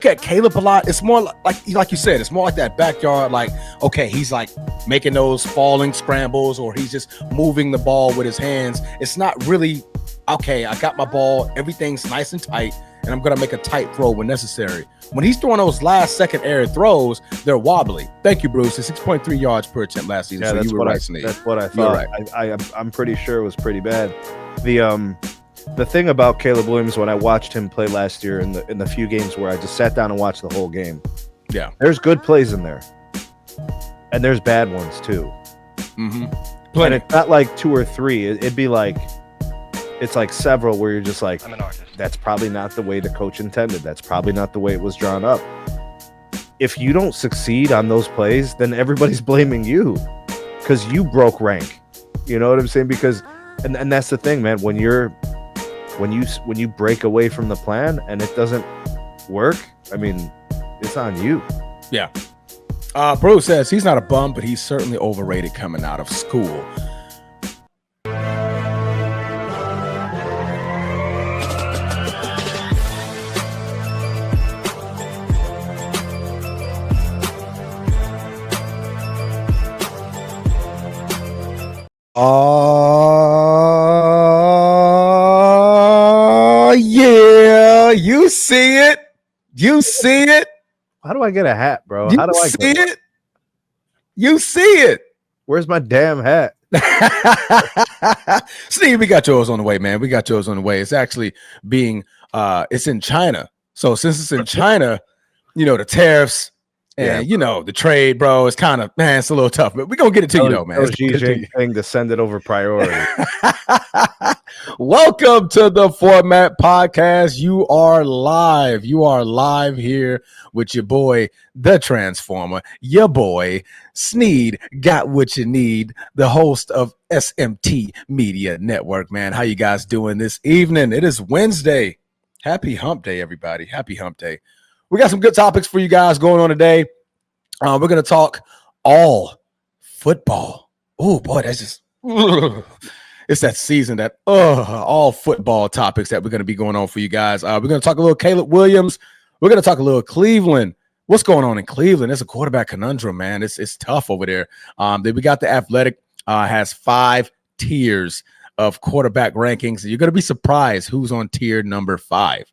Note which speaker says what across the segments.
Speaker 1: at Caleb a lot. It's more like you said, it's more like that backyard. Like, okay, he's like making those falling scrambles, or he's just moving the ball with his hands. It's not really, okay, I got my ball, everything's nice and tight, and I'm going to make a tight throw when necessary. When he's throwing those last second air throws, they're wobbly. Thank you, Bruce. It's 6.3 yards per attempt last season.
Speaker 2: Yeah,
Speaker 1: so
Speaker 2: that's
Speaker 1: you were
Speaker 2: what
Speaker 1: right,
Speaker 2: that's what I thought. Right. I'm pretty sure it was pretty bad. The thing about Caleb Williams, when I watched him play last year in the few games where I just sat down and watched the whole game,
Speaker 1: yeah,
Speaker 2: there's good plays in there, and there's bad ones too.
Speaker 1: Mm-hmm.
Speaker 2: And it's not like 2 or 3. It'd be like, it's like several where you're just like, that's probably not the way the coach intended. That's probably not the way it was drawn up. If you don't succeed on those plays, then everybody's blaming you because you broke rank. You know what I'm saying? Because, and that's the thing, man. When you break away from the plan and it doesn't work, I mean, it's on you.
Speaker 1: Yeah. Bruce says he's not a bum, but he's certainly overrated coming out of school. Yeah, you see it. You see it.
Speaker 2: How do I get a hat, bro?
Speaker 1: You
Speaker 2: How do I
Speaker 1: see it? You see it.
Speaker 2: Where's my damn hat?
Speaker 1: Steve, we got yours on the way, man. We got yours on the way. It's actually being it's in China. So since it's in China, you know, the tariffs and the trade, bro, it's kind of, man, it's a little tough, but we're gonna get it to you though, man.
Speaker 2: It's Xi Jinping to send it over priority.
Speaker 1: Welcome to the Format Podcast. You are live. You are live here with your boy, the Transformer, your boy, Sneed, got what you need, the host of SMT Media Network, man. How you guys doing this evening? It is Wednesday. Happy hump day, everybody. Happy hump day. We got some good topics for you guys going on today. We're going to talk all football. Oh, boy, that's just... It's that season that all football topics that we're going to be going on for you guys. We're going to talk a little Caleb Williams. We're going to talk a little Cleveland. What's going on in Cleveland? It's a quarterback conundrum, man. It's tough over there. Then we got the Athletic has 5 tiers of quarterback rankings. You're going to be surprised who's on tier number 5.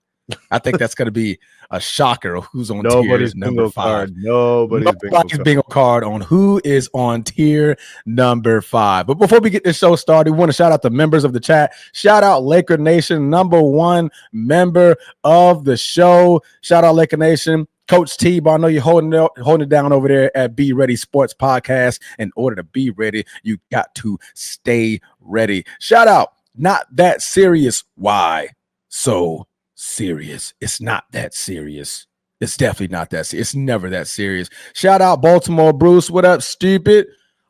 Speaker 1: I think that's going to be a shocker of who's on tier number 5.
Speaker 2: Nobody's
Speaker 1: bingo card on who is on tier number 5. But before we get this show started, we want to shout out the members of the chat. Shout out Laker Nation, #1 member of the show. Shout out Laker Nation. Coach T, but I know you're holding it down over there at Be Ready Sports Podcast. In order to be ready, you got to stay ready. Shout out Not That Serious. Why so serious? It's not that serious. It's definitely not that serious. It's never that serious. Shout out Baltimore Bruce. What up, stupid?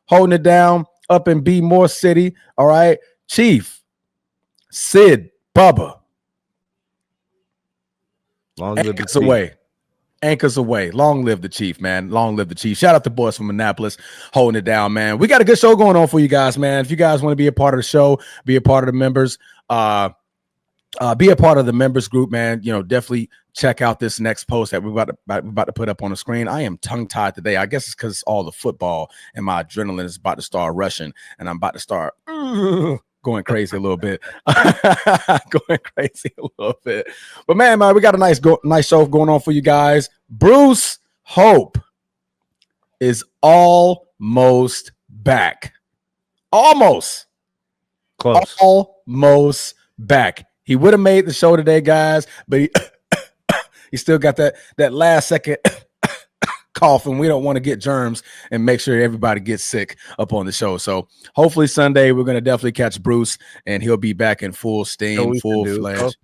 Speaker 1: Holding it down up in B More City. All right. Chief, Sid, Bubba. Anchors away. Long live the Chief, man. Long live the Chief. Shout out the boys from Annapolis holding it down, man. We got a good show going on for you guys, man. If you guys want to be a part of the show, be a part of the members, be a part of the members group, man. You know, definitely check out this next post that we're about to put up on the screen. I am tongue-tied today. I guess it's because it's all the football and my adrenaline is about to start rushing, and I'm about to start going crazy a little bit. But man, we got a nice show going on for you guys. Bruce Hope is almost back. Almost back. He would have made the show today, guys, but he still got that last second cough, and we don't want to get germs and make sure everybody gets sick up on the show. So hopefully Sunday we're going to definitely catch Bruce, and he'll be back in full steam, full fledged.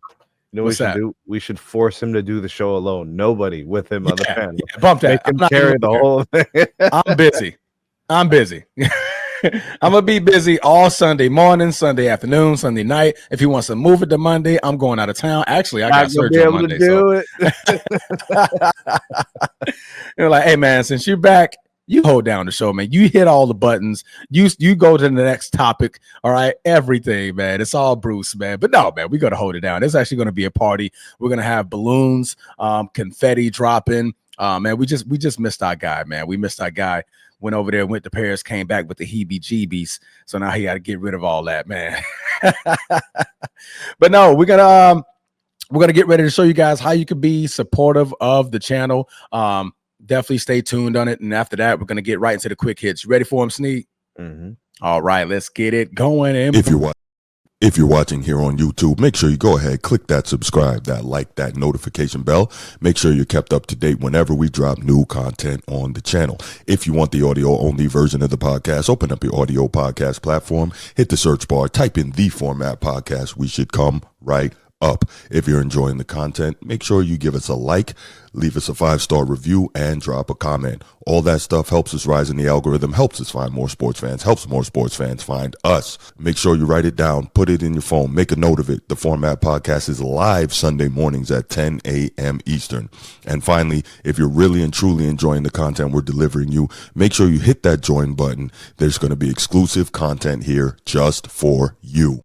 Speaker 2: You know what we should do? We should force him to do the show alone. Nobody with him on the panel.
Speaker 1: Yeah, bump that.
Speaker 2: Make him carry the whole thing.
Speaker 1: I'm busy. I'm going to be busy all Sunday morning, Sunday afternoon, Sunday night. If he wants to move it to Monday, I'm going out of town. Actually, I got surgery on Monday. You're like, hey, man, since you're back, you hold down the show, man. You hit all the buttons. You go to the next topic. All right, everything, man. It's all Bruce, man. But no, man, we got to hold it down. It's actually going to be a party. We're going to have balloons, confetti dropping. Man, we just missed our guy, man. We missed our guy. Went over there, went to Paris, came back with the heebie-jeebies. So now he got to get rid of all that, man. But no, we're gonna get ready to show you guys how you can be supportive of the channel. Definitely stay tuned on it. And after that, we're gonna get right into the quick hits. You ready for them, Sneak?
Speaker 2: Mm-hmm.
Speaker 1: All right, let's get it going.
Speaker 3: If you're watching here on YouTube, make sure you go ahead, click that subscribe, that like, that notification bell. Make sure you're kept up to date whenever we drop new content on the channel. If you want the audio only version of the podcast, open up your audio podcast platform, hit the search bar, type in The Format Podcast. We should come right up. If you're enjoying the content, make sure you give us a like, leave us a 5-star review, and drop a comment. All that stuff helps us rise in the algorithm, helps us find more sports fans, helps more sports fans find us. Make sure you write it down, put it in your phone, make a note of it. The Format Podcast is live Sunday mornings at 10 a.m. Eastern. And finally, if you're really and truly enjoying the content we're delivering you, make sure you hit that join button. There's going to be exclusive content here just for you.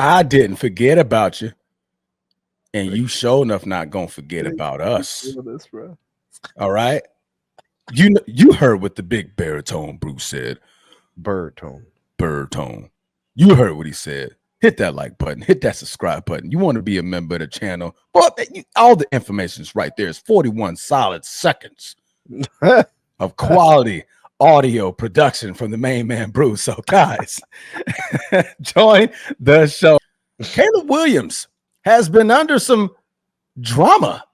Speaker 1: I didn't forget about you. And you sure enough not gonna forget about us.
Speaker 2: This, bro.
Speaker 1: All right. You heard what the big baritone Bruce said.
Speaker 2: Baritone.
Speaker 1: You heard what he said. Hit that like button. Hit that subscribe button. You want to be a member of the channel. Well, all the information is right there. It's 41 solid seconds of quality audio production from the main man, Bruce. So, guys, join the show. Caleb Williams has been under some drama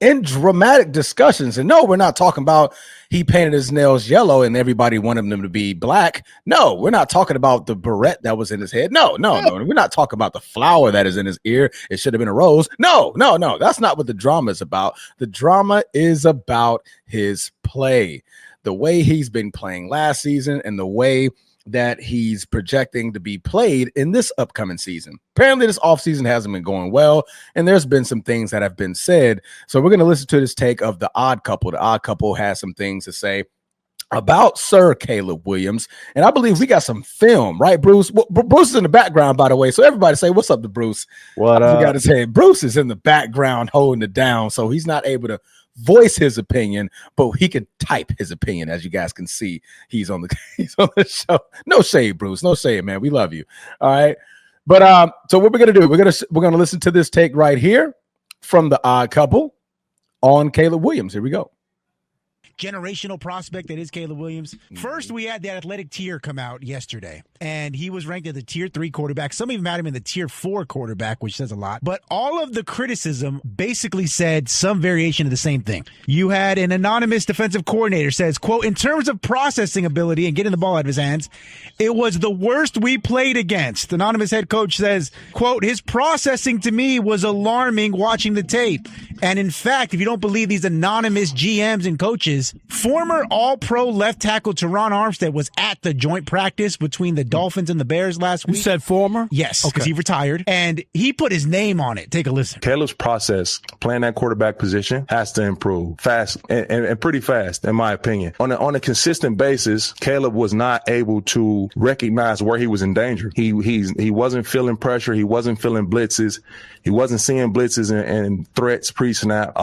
Speaker 1: and dramatic discussions. And no, we're not talking about he painted his nails yellow and everybody wanted them to be black. No, we're not talking about the barrette that was in his head. No. We're not talking about the flower that is in his ear. It should have been a rose. No. That's not what the drama is about. The drama is about his play. The way he's been playing last season and the way that he's projecting to be played in this upcoming season. Apparently this offseason hasn't been going well, and there's been some things that have been said. So we're going to listen to this take of The Odd Couple. The Odd Couple has some things to say about Sir Caleb Williams, and I believe we got some film, right, Bruce? Well, Bruce is in the background, by the way, so everybody say what's up to Bruce.
Speaker 2: What
Speaker 1: up? You got to say Bruce is in the background holding it down, so he's not able to voice his opinion, but he can type his opinion. As you guys can see, he's on the show. No shade, Bruce. No shade, man. We love you. All right. But so what we're gonna do, we're gonna listen to this take right here from The Odd Couple on Caleb Williams. Here we go.
Speaker 4: Generational prospect that is Caleb Williams. First, we had the athletic tier come out yesterday, and he was ranked as a tier 3 quarterback. Some even had him in the tier 4 quarterback, which says a lot. But all of the criticism basically said some variation of the same thing. You had an anonymous defensive coordinator says, quote, in terms of processing ability and getting the ball out of his hands, it was the worst we played against. The anonymous head coach says, quote, his processing to me was alarming watching the tape. And in fact, if you don't believe these anonymous GMs and coaches, former All-Pro left tackle Teron Armstead was at the joint practice between the Dolphins and the Bears last week.
Speaker 5: You said former?
Speaker 4: Yes, because he retired. And he put his name on it. Take a listen.
Speaker 6: Caleb's process, playing that quarterback position, has to improve fast and pretty fast, in my opinion. On a consistent basis, Caleb was not able to recognize where he was in danger. He wasn't feeling pressure. He wasn't feeling blitzes. He wasn't seeing blitzes and threats pre-snap.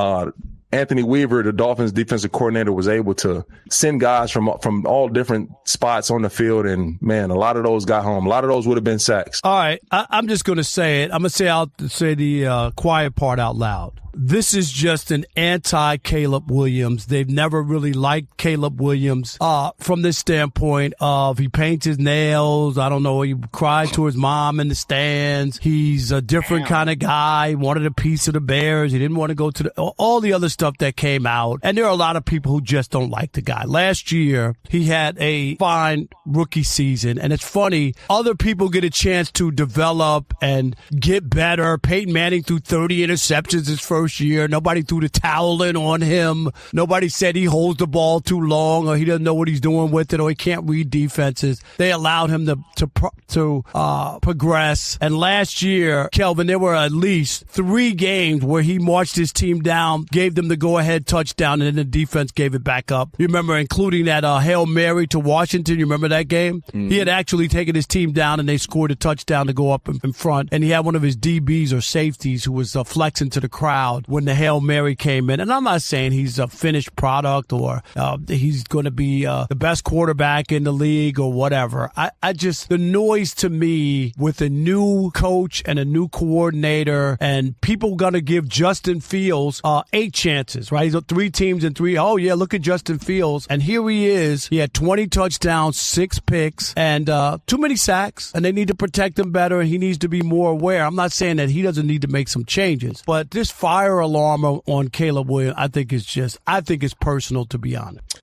Speaker 6: Anthony Weaver, the Dolphins defensive coordinator, was able to send guys from all different spots on the field. And, man, a lot of those got home. A lot of those would have been sacks.
Speaker 5: All right. I'm just going to say it. I'm going to say the quiet part out loud. This is just an anti-Caleb Williams. They've never really liked Caleb Williams from this standpoint of he paints his nails. I don't know. He cried to his mom in the stands. He's a different kind of guy. He wanted a piece of the Bears. He didn't want to go to all the other stuff that came out. And there are a lot of people who just don't like the guy. Last year, he had a fine rookie season. And it's funny, other people get a chance to develop and get better. Peyton Manning threw 30 interceptions his first year. Nobody threw the towel in on him. Nobody said he holds the ball too long or he doesn't know what he's doing with it or he can't read defenses. They allowed him to progress. And last year, Kelvin, there were at least 3 games where he marched his team down, gave them the go-ahead touchdown, and then the defense gave it back up. You remember including that Hail Mary to Washington? You remember that game? Mm-hmm. He had actually taken his team down, and they scored a touchdown to go up in front. And he had one of his DBs or safeties who was flexing to the crowd when the Hail Mary came in. And I'm not saying he's a finished product or he's going to be the best quarterback in the league or whatever. I just, the noise to me with a new coach and a new coordinator and people going to give Justin Fields 8 chances, right? He's got 3 teams and 3. Oh, yeah, look at Justin Fields. And here he is. He had 20 touchdowns, 6 picks, and too many sacks. And they need to protect him better, and he needs to be more aware. I'm not saying that he doesn't need to make some changes, but this fire alarm on Caleb Williams, I think it's personal, to be honest.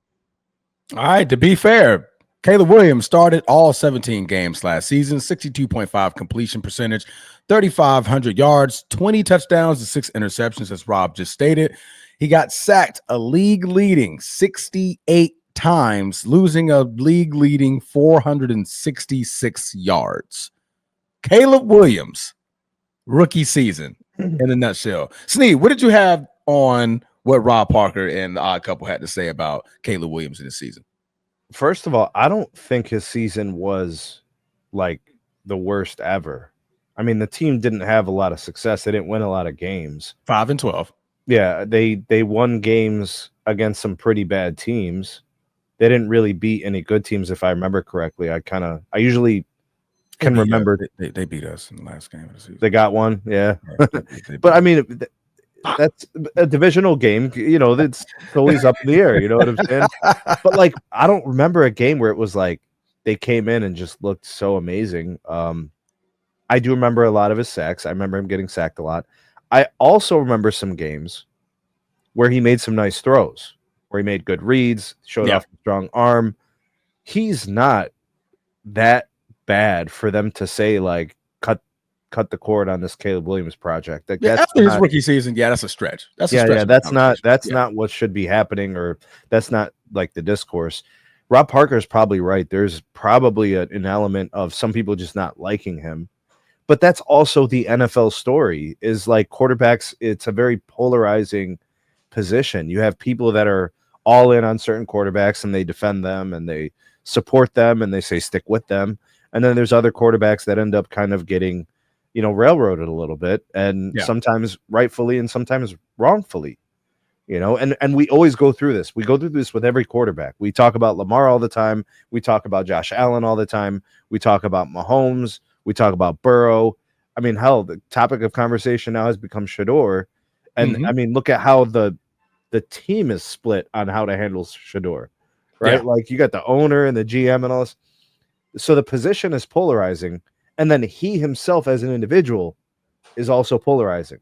Speaker 1: All right, to be fair, Caleb Williams started all 17 games last season, 62.5 completion percentage, 3,500 yards, 20 touchdowns, and 6 interceptions, as Rob just stated. He got sacked a league-leading 68 times, losing a league-leading 466 yards. Caleb Williams, rookie season in a nutshell. Sneed, what did you have on what Rob Parker and the Odd Couple had to say about Caleb Williams in this season?
Speaker 2: First of all, I don't think his season was like the worst ever. I mean, the team didn't have a lot of success. They didn't win a lot of games.
Speaker 1: 5-12.
Speaker 2: Yeah, they won games against some pretty bad teams. They didn't really beat any good teams, if I remember correctly. I usually can remember.
Speaker 1: They beat us in the last game of the season.
Speaker 2: They got one, yeah. But I mean, that's a divisional game. You know, it's always up in the air. You know what I'm saying? But like, I don't remember a game where it was like they came in and just looked so amazing. I do remember a lot of his sacks. I remember him getting sacked a lot. I also remember some games where he made some nice throws, where he made good reads, showed off a strong arm. He's not that bad for them to say like cut the cord on this Caleb Williams project.
Speaker 1: After his rookie season, that's a stretch. That's
Speaker 2: not what should be happening, or that's not like the discourse. Rob Parker is probably right. There's probably an element of some people just not liking him, but that's also the NFL story. Is like quarterbacks. It's a very polarizing position. You have people that are all in on certain quarterbacks and they defend them and they support them and they say stick with them. And then there's other quarterbacks that end up kind of getting, railroaded a little bit, and sometimes rightfully and sometimes wrongfully, and we always go through this. We go through this with every quarterback. We talk about Lamar all the time. We talk about Josh Allen all the time. We talk about Mahomes. We talk about Burrow. I mean, hell, the topic of conversation now has become Shador. And I mean, look at how the team is split on how to handle Shador, right? Yeah. Like you got the owner and the GM and all this. So the position is polarizing. And then he himself as an individual is also polarizing.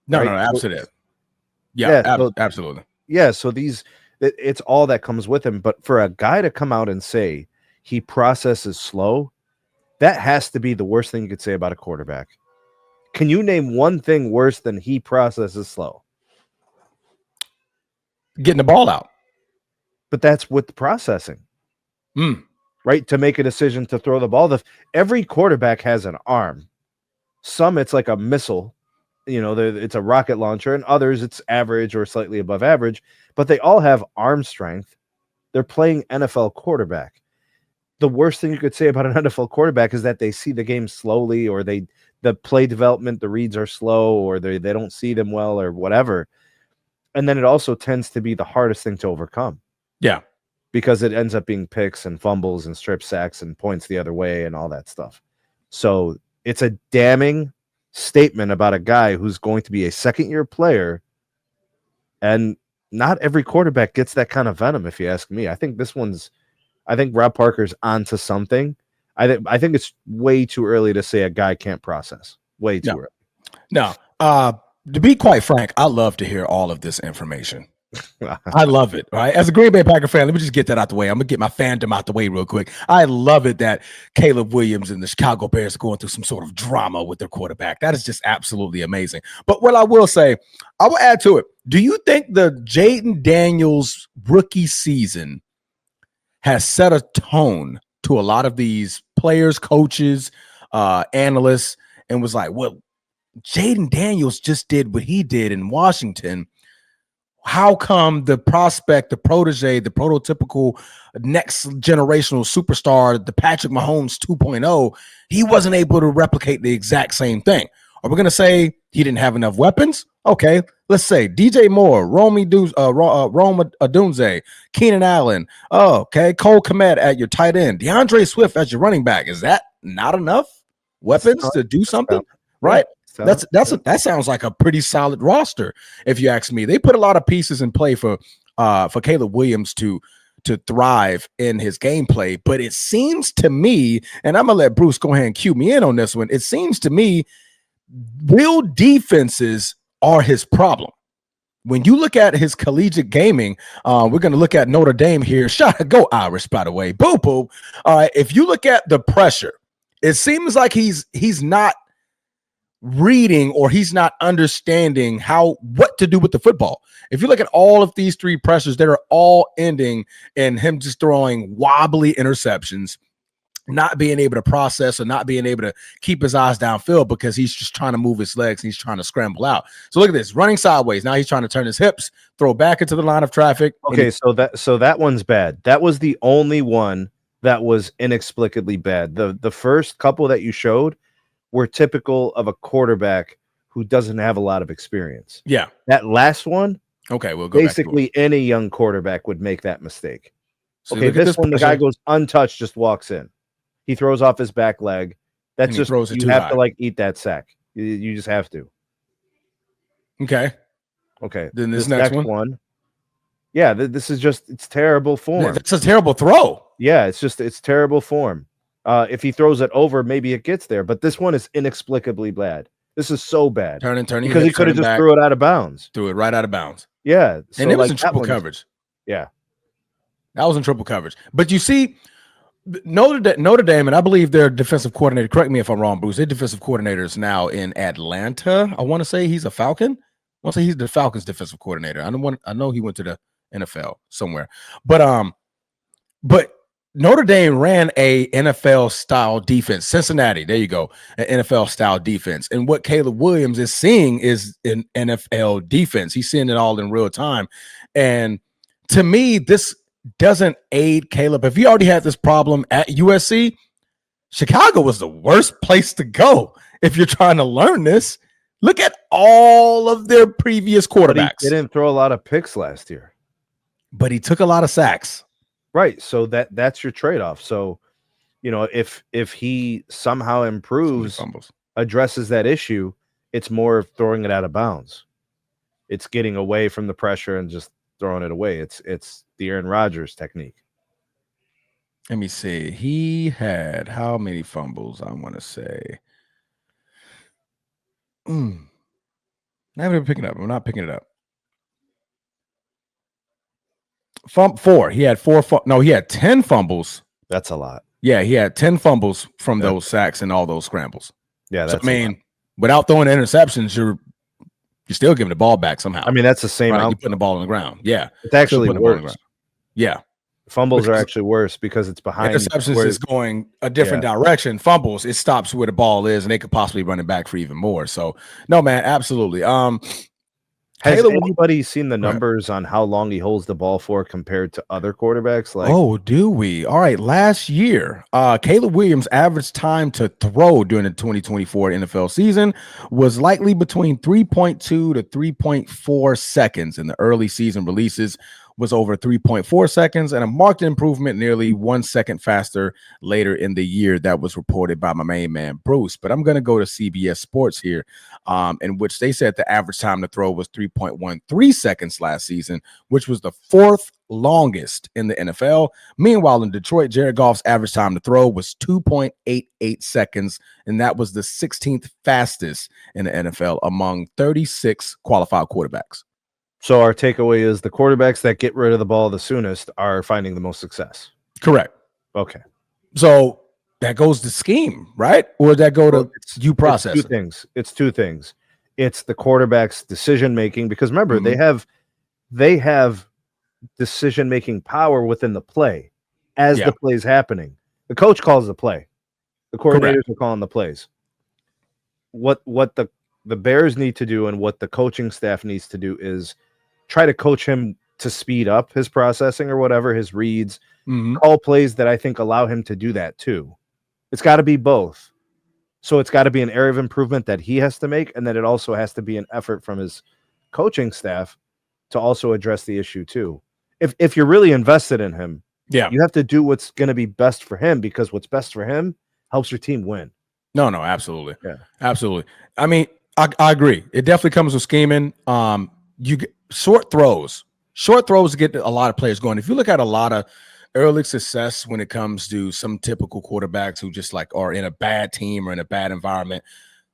Speaker 1: No, absolutely. Absolutely.
Speaker 2: Yeah, so it's all that comes with him. But for a guy to come out and say he processes slow, that has to be the worst thing you could say about a quarterback. Can you name one thing worse than he processes slow?
Speaker 1: Getting the ball out.
Speaker 2: But that's with the processing. Right? To make a decision to throw the ball. Every quarterback has an arm. Some it's like a missile, it's a rocket launcher, and others it's average or slightly above average, but they all have arm strength. They're playing NFL quarterback. The worst thing you could say about an NFL quarterback is that they see the game slowly, or the play development, the reads are slow, or they don't see them well, or whatever. And then it also tends to be the hardest thing to overcome.
Speaker 1: Yeah.
Speaker 2: Because it ends up being picks and fumbles and strip sacks and points the other way and all that stuff. So it's a damning statement about a guy who's going to be a second-year player, and not every quarterback gets that kind of venom, if you ask me. I think Rob Parker's onto something. I think it's way too early to say a guy can't process. Way too early.
Speaker 1: No. To be quite frank, I love to hear all of this information. I love it. Right. As a Green Bay Packer fan, let me just get that out the way. I'm gonna get my fandom out the way real quick. I love it that Caleb Williams and the Chicago Bears are going through some sort of drama with their quarterback. That is just absolutely amazing. But what I will say, I will add to it. Do you think the Jaden Daniels rookie season has set a tone to a lot of these players, coaches, analysts, and was like, well, Jaden Daniels just did what he did in Washington. how come the prospect, the protege, the prototypical next generational superstar, the Patrick Mahomes 2.0, he wasn't able to replicate the exact same thing? Are we going to say he didn't have enough weapons? Okay, let's say DJ Moore, Rome Odunze, Keenan Allen, okay, Cole Kmet at your tight end, DeAndre Swift as your running back. Is that not enough weapons to do something? Right? That sounds like a pretty solid roster, if you ask me. They put a lot of pieces in play for Caleb Williams to thrive in his gameplay, but it seems to me, and I'm gonna let Bruce go ahead and cue me in on this one. It seems to me real defenses are his problem. When you look at his collegiate gaming, we're going to look at Notre Dame here. Go Irish, by the way. Boo boo. All right. If you look at the pressure, it seems like he's not reading or he's not understanding what to do with the football. If you look at all of these three pressures, they're all ending in him just throwing wobbly interceptions, not being able to process or not being able to keep his eyes downfield because he's just trying to move his legs and he's trying to scramble out. So look at this, running sideways. Now he's trying to turn his hips, throw back into the line of traffic.
Speaker 2: Okay, so that one's bad. That was the only one that was inexplicably bad. The first couple that you showed were typical of a quarterback who doesn't have a lot of experience.
Speaker 1: Yeah.
Speaker 2: That last one,
Speaker 1: okay, we'll go
Speaker 2: basically back to any young quarterback would make that mistake.
Speaker 1: So
Speaker 2: okay, this one, the guy goes untouched, just walks in. He throws off his back leg. That's just, you have to like eat that sack. You just have to.
Speaker 1: Okay. Then this next one.
Speaker 2: Yeah, this is just, it's terrible form.
Speaker 1: It's a terrible throw.
Speaker 2: Yeah, it's terrible form. If he throws it over, maybe it gets there. But this one is inexplicably bad. This is so bad.
Speaker 1: Turning.
Speaker 2: Because he could have just threw it out of bounds.
Speaker 1: Threw it right out of bounds.
Speaker 2: Yeah.
Speaker 1: So and it was in triple coverage.
Speaker 2: Yeah.
Speaker 1: That was in triple coverage. But you see, Notre Dame, and I believe their defensive coordinator, correct me if I'm wrong, Bruce, their defensive coordinator is now in Atlanta. I want to say he's a Falcon. I want to say he's the Falcons defensive coordinator. I know he went to the NFL somewhere. But Notre Dame ran a NFL style defense. Cincinnati, there you go, an NFL style defense. And what Caleb Williams is seeing is an NFL defense. He's seeing it all in real time. And to me, this doesn't aid Caleb. If he already had this problem at USC, Chicago was the worst place to go if you're trying to learn this. Look at all of their previous quarterbacks.
Speaker 2: But he didn't throw a lot of picks last year.
Speaker 1: But he took a lot of sacks.
Speaker 2: Right. So that's your trade-off. So, if he somehow improves, addresses that issue, it's more of throwing it out of bounds. It's getting away from the pressure and just throwing it away. It's the Aaron Rodgers technique.
Speaker 1: Let me see. He had how many fumbles? I want to say. I'm not even picking it up. I'm not picking it up. 4. He had 4. No, he had 10 fumbles.
Speaker 2: That's a lot.
Speaker 1: Yeah, he had 10 fumbles from those sacks and all those scrambles.
Speaker 2: Yeah, that's
Speaker 1: without throwing interceptions, you're still giving the ball back somehow.
Speaker 2: I mean, that's the same.
Speaker 1: Right? You're putting the ball on the ground. Yeah,
Speaker 2: it's actually worse.
Speaker 1: Yeah,
Speaker 2: fumbles are actually worse because it's behind.
Speaker 1: Interceptions is going a different direction. Fumbles, it stops where the ball is, and they could possibly run it back for even more. So, no, man, absolutely.
Speaker 2: Has anybody seen the numbers on how long he holds the ball for compared to other quarterbacks?
Speaker 1: Do we? All right. Last year, Caleb Williams' average time to throw during the 2024 NFL season was likely between 3.2 to 3.4 seconds. In the early season releases was over 3.4 seconds, and a marked improvement nearly 1 second faster later in the year. That was reported by my main man, Bruce. But I'm going to go to CBS Sports here, in which they said the average time to throw was 3.13 seconds last season, which was the 4th longest in the NFL. Meanwhile, in Detroit, Jared Goff's average time to throw was 2.88 seconds, and that was the 16th fastest in the NFL among 36 qualified quarterbacks.
Speaker 2: So our takeaway is the quarterbacks that get rid of the ball the soonest are finding the most success.
Speaker 1: Correct.
Speaker 2: Okay.
Speaker 1: So that goes to scheme, right? Or that go to you process?
Speaker 2: It's two things. It's the quarterback's decision-making, because remember, they have decision-making power within the play as the play is happening. The coach calls the play. The coordinators are calling the plays. What the Bears need to do and what the coaching staff needs to do is try to coach him to speed up his processing or whatever, his reads,
Speaker 1: Mhm.
Speaker 2: call plays that I think allow him to do that too. It's got to be both. So it's got to be an area of improvement that he has to make, and then it also has to be an effort from his coaching staff to also address the issue too. If you're really invested in him,
Speaker 1: Yeah.
Speaker 2: you have to do what's going to be best for him, because what's best for him helps your team win.
Speaker 1: No, absolutely.
Speaker 2: Yeah.
Speaker 1: Absolutely. I mean, I agree. It definitely comes with scheming. You get short throws. Short throws get a lot of players going. If you look at a lot of early success when it comes to some typical quarterbacks who just like are in a bad team or in a bad environment,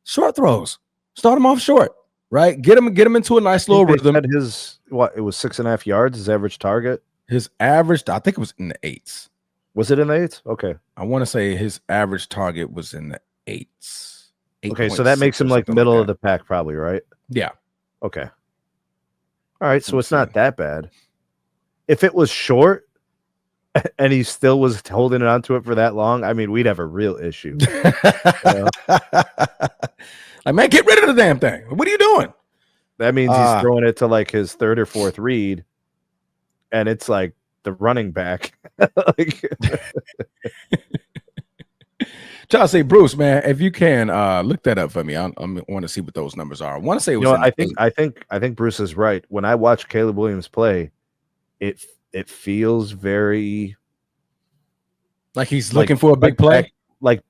Speaker 1: short throws. Start them off short, right? Get them into a nice little rhythm.
Speaker 2: It was 6.5 yards, his average target.
Speaker 1: His average, I think it was in the 8s.
Speaker 2: Was it in the 8s? Okay.
Speaker 1: I want to say his average target was in the 8s.
Speaker 2: Okay, so that makes him like middle of the pack, probably, right?
Speaker 1: Yeah.
Speaker 2: Okay. All right, so it's not that bad. If it was short and he still was holding it onto it for that long, I mean, we'd have a real issue.
Speaker 1: Like, man, get rid of the damn thing. What are you doing?
Speaker 2: That means he's throwing it to like his third or fourth read, and it's like the running back.
Speaker 1: Try to say, Bruce, man, if you can look that up for me. I want to see what those numbers are. I want to say it was.
Speaker 2: I think Bruce is right. When I watch Caleb Williams play, it feels very
Speaker 1: like he's looking for a big play.
Speaker 2: Like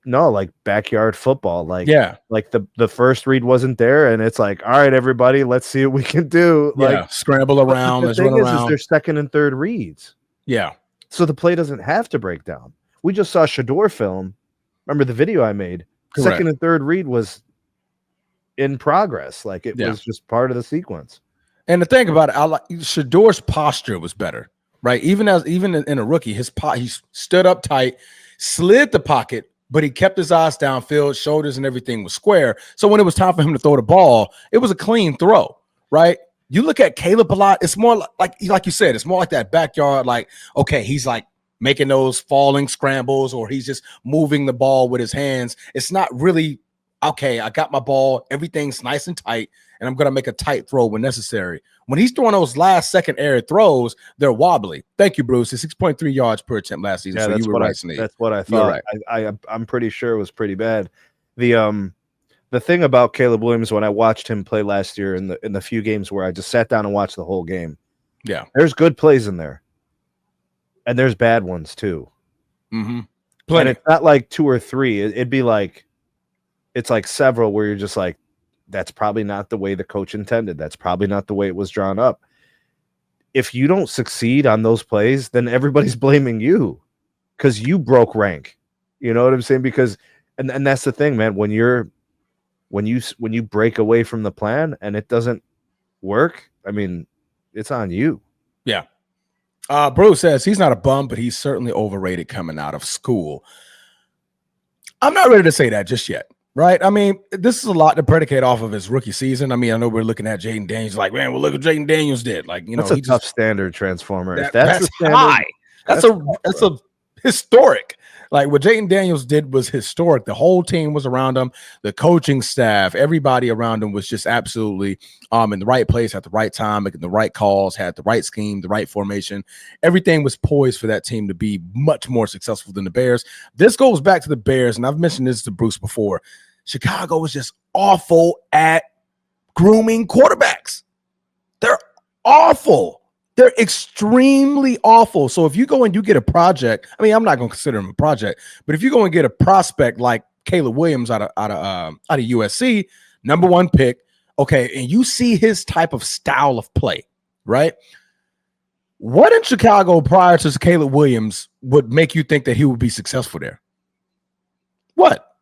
Speaker 2: backyard football. Like the first read wasn't there, and it's like, all right, everybody, let's see what we can do. Like
Speaker 1: scramble around, let's run around.
Speaker 2: Is their second and third reads.
Speaker 1: Yeah.
Speaker 2: So the play doesn't have to break down. We just saw Shador film. Remember the video I made? Correct. Second and third read was in progress. Like it was just part of the sequence.
Speaker 1: And the thing about it, I like Shador's posture was better, right? Even in a rookie, he stood up tight, slid the pocket, but he kept his eyes downfield, shoulders and everything was square. So when it was time for him to throw the ball, it was a clean throw, right? You look at Caleb a lot, it's more like you said, it's more like that backyard, like, okay, he's like making those falling scrambles, or he's just moving the ball with his hands. It's not really, okay, I got my ball, everything's nice and tight, and I'm going to make a tight throw when necessary. When he's throwing those last second air throws, they're wobbly. Thank you, Bruce. It's 6.3 yards per attempt last season.
Speaker 2: Yeah,
Speaker 1: so you were right.
Speaker 2: That's what I thought. Right. I'm pretty sure it was pretty bad. The thing about Caleb Williams, when I watched him play last year in the few games where I just sat down and watched the whole game, there's good plays in there. And there's bad ones too.
Speaker 1: Mm-hmm.
Speaker 2: And it's not like 2 or 3. It'd be like, it's like several where you're just like, that's probably not the way the coach intended. That's probably not the way it was drawn up. If you don't succeed on those plays, then everybody's blaming you because you broke rank. You know what I'm saying? Because, and that's the thing, man, when you break away from the plan and it doesn't work, I mean, it's on you.
Speaker 1: Yeah. Bruce says he's not a bum, but he's certainly overrated coming out of school. I'm not ready to say that just yet, right? I mean, this is a lot to predicate off of his rookie season. I mean, I know we're looking at Jaden Daniels like, man, well, look what Jaden Daniels did. Like, you know,
Speaker 2: that's a tough standard, Transformer.
Speaker 1: That's the standard, high. That's a historic. Like what Jaden Daniels did was historic. The whole team was around him. The coaching staff, everybody around him was just absolutely in the right place at the right time, making the right calls, had the right scheme, the right formation. Everything was poised for that team to be much more successful than the Bears. This goes back to the Bears, and I've mentioned this to Bruce before. Chicago was just awful at grooming quarterbacks. They're awful. They're extremely awful. So if you go and you get a project, I mean, I'm not going to consider him a project, but if you go and get a prospect like Caleb Williams out of USC, number 1 pick, okay, and you see his type of style of play, right? What in Chicago prior to Caleb Williams would make you think that he would be successful there? What?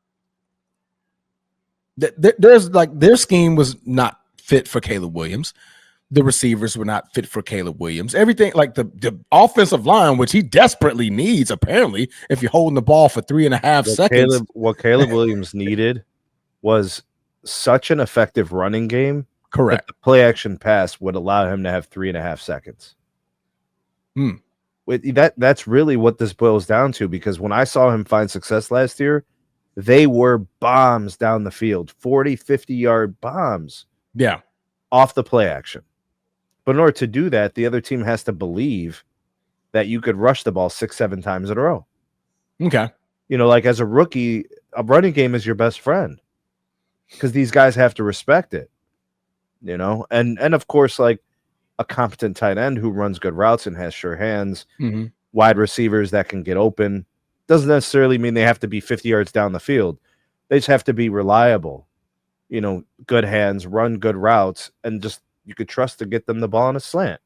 Speaker 1: There's like their scheme was not fit for Caleb Williams. The receivers were not fit for Caleb Williams. Everything like the offensive line, which he desperately needs, apparently, if you're holding the ball for 3.5 seconds.
Speaker 2: What Caleb Williams needed was such an effective running game.
Speaker 1: Correct.
Speaker 2: That the play action pass would allow him to have 3.5 seconds. That's really what this boils down to, because when I saw him find success last year, they were bombs down the field, 40, 50-yard bombs.
Speaker 1: Yeah.
Speaker 2: Off the play action. But in order to do that, the other team has to believe that you could rush the ball 6-7 times in a row.
Speaker 1: Okay.
Speaker 2: Like as a rookie, a running game is your best friend because these guys have to respect it. And of course, like a competent tight end who runs good routes and has sure hands, wide receivers that can get open. Doesn't necessarily mean they have to be 50 yards down the field. They just have to be reliable, good hands, run good routes, and just you could trust to get them the ball on a slant.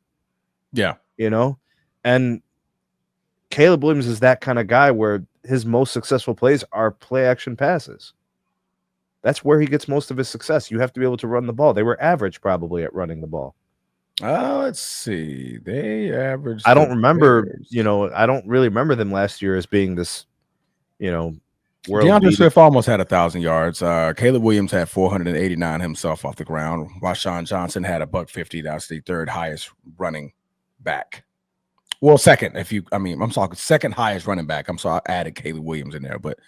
Speaker 1: Yeah.
Speaker 2: And Caleb Williams is that kind of guy where his most successful plays are play action passes. That's where he gets most of his success. You have to be able to run the ball. They were average probably at running the ball.
Speaker 1: Let's see. They averaged.
Speaker 2: I don't remember, I don't really remember them last year as being this, world.
Speaker 1: DeAndre Swift almost had 1,000 yards. Caleb Williams had 489 himself off the ground. Rashawn Johnson had $150. That's the third highest running back. Well, second, I'm talking second highest running back. I'm sorry, I added Caleb Williams in there, but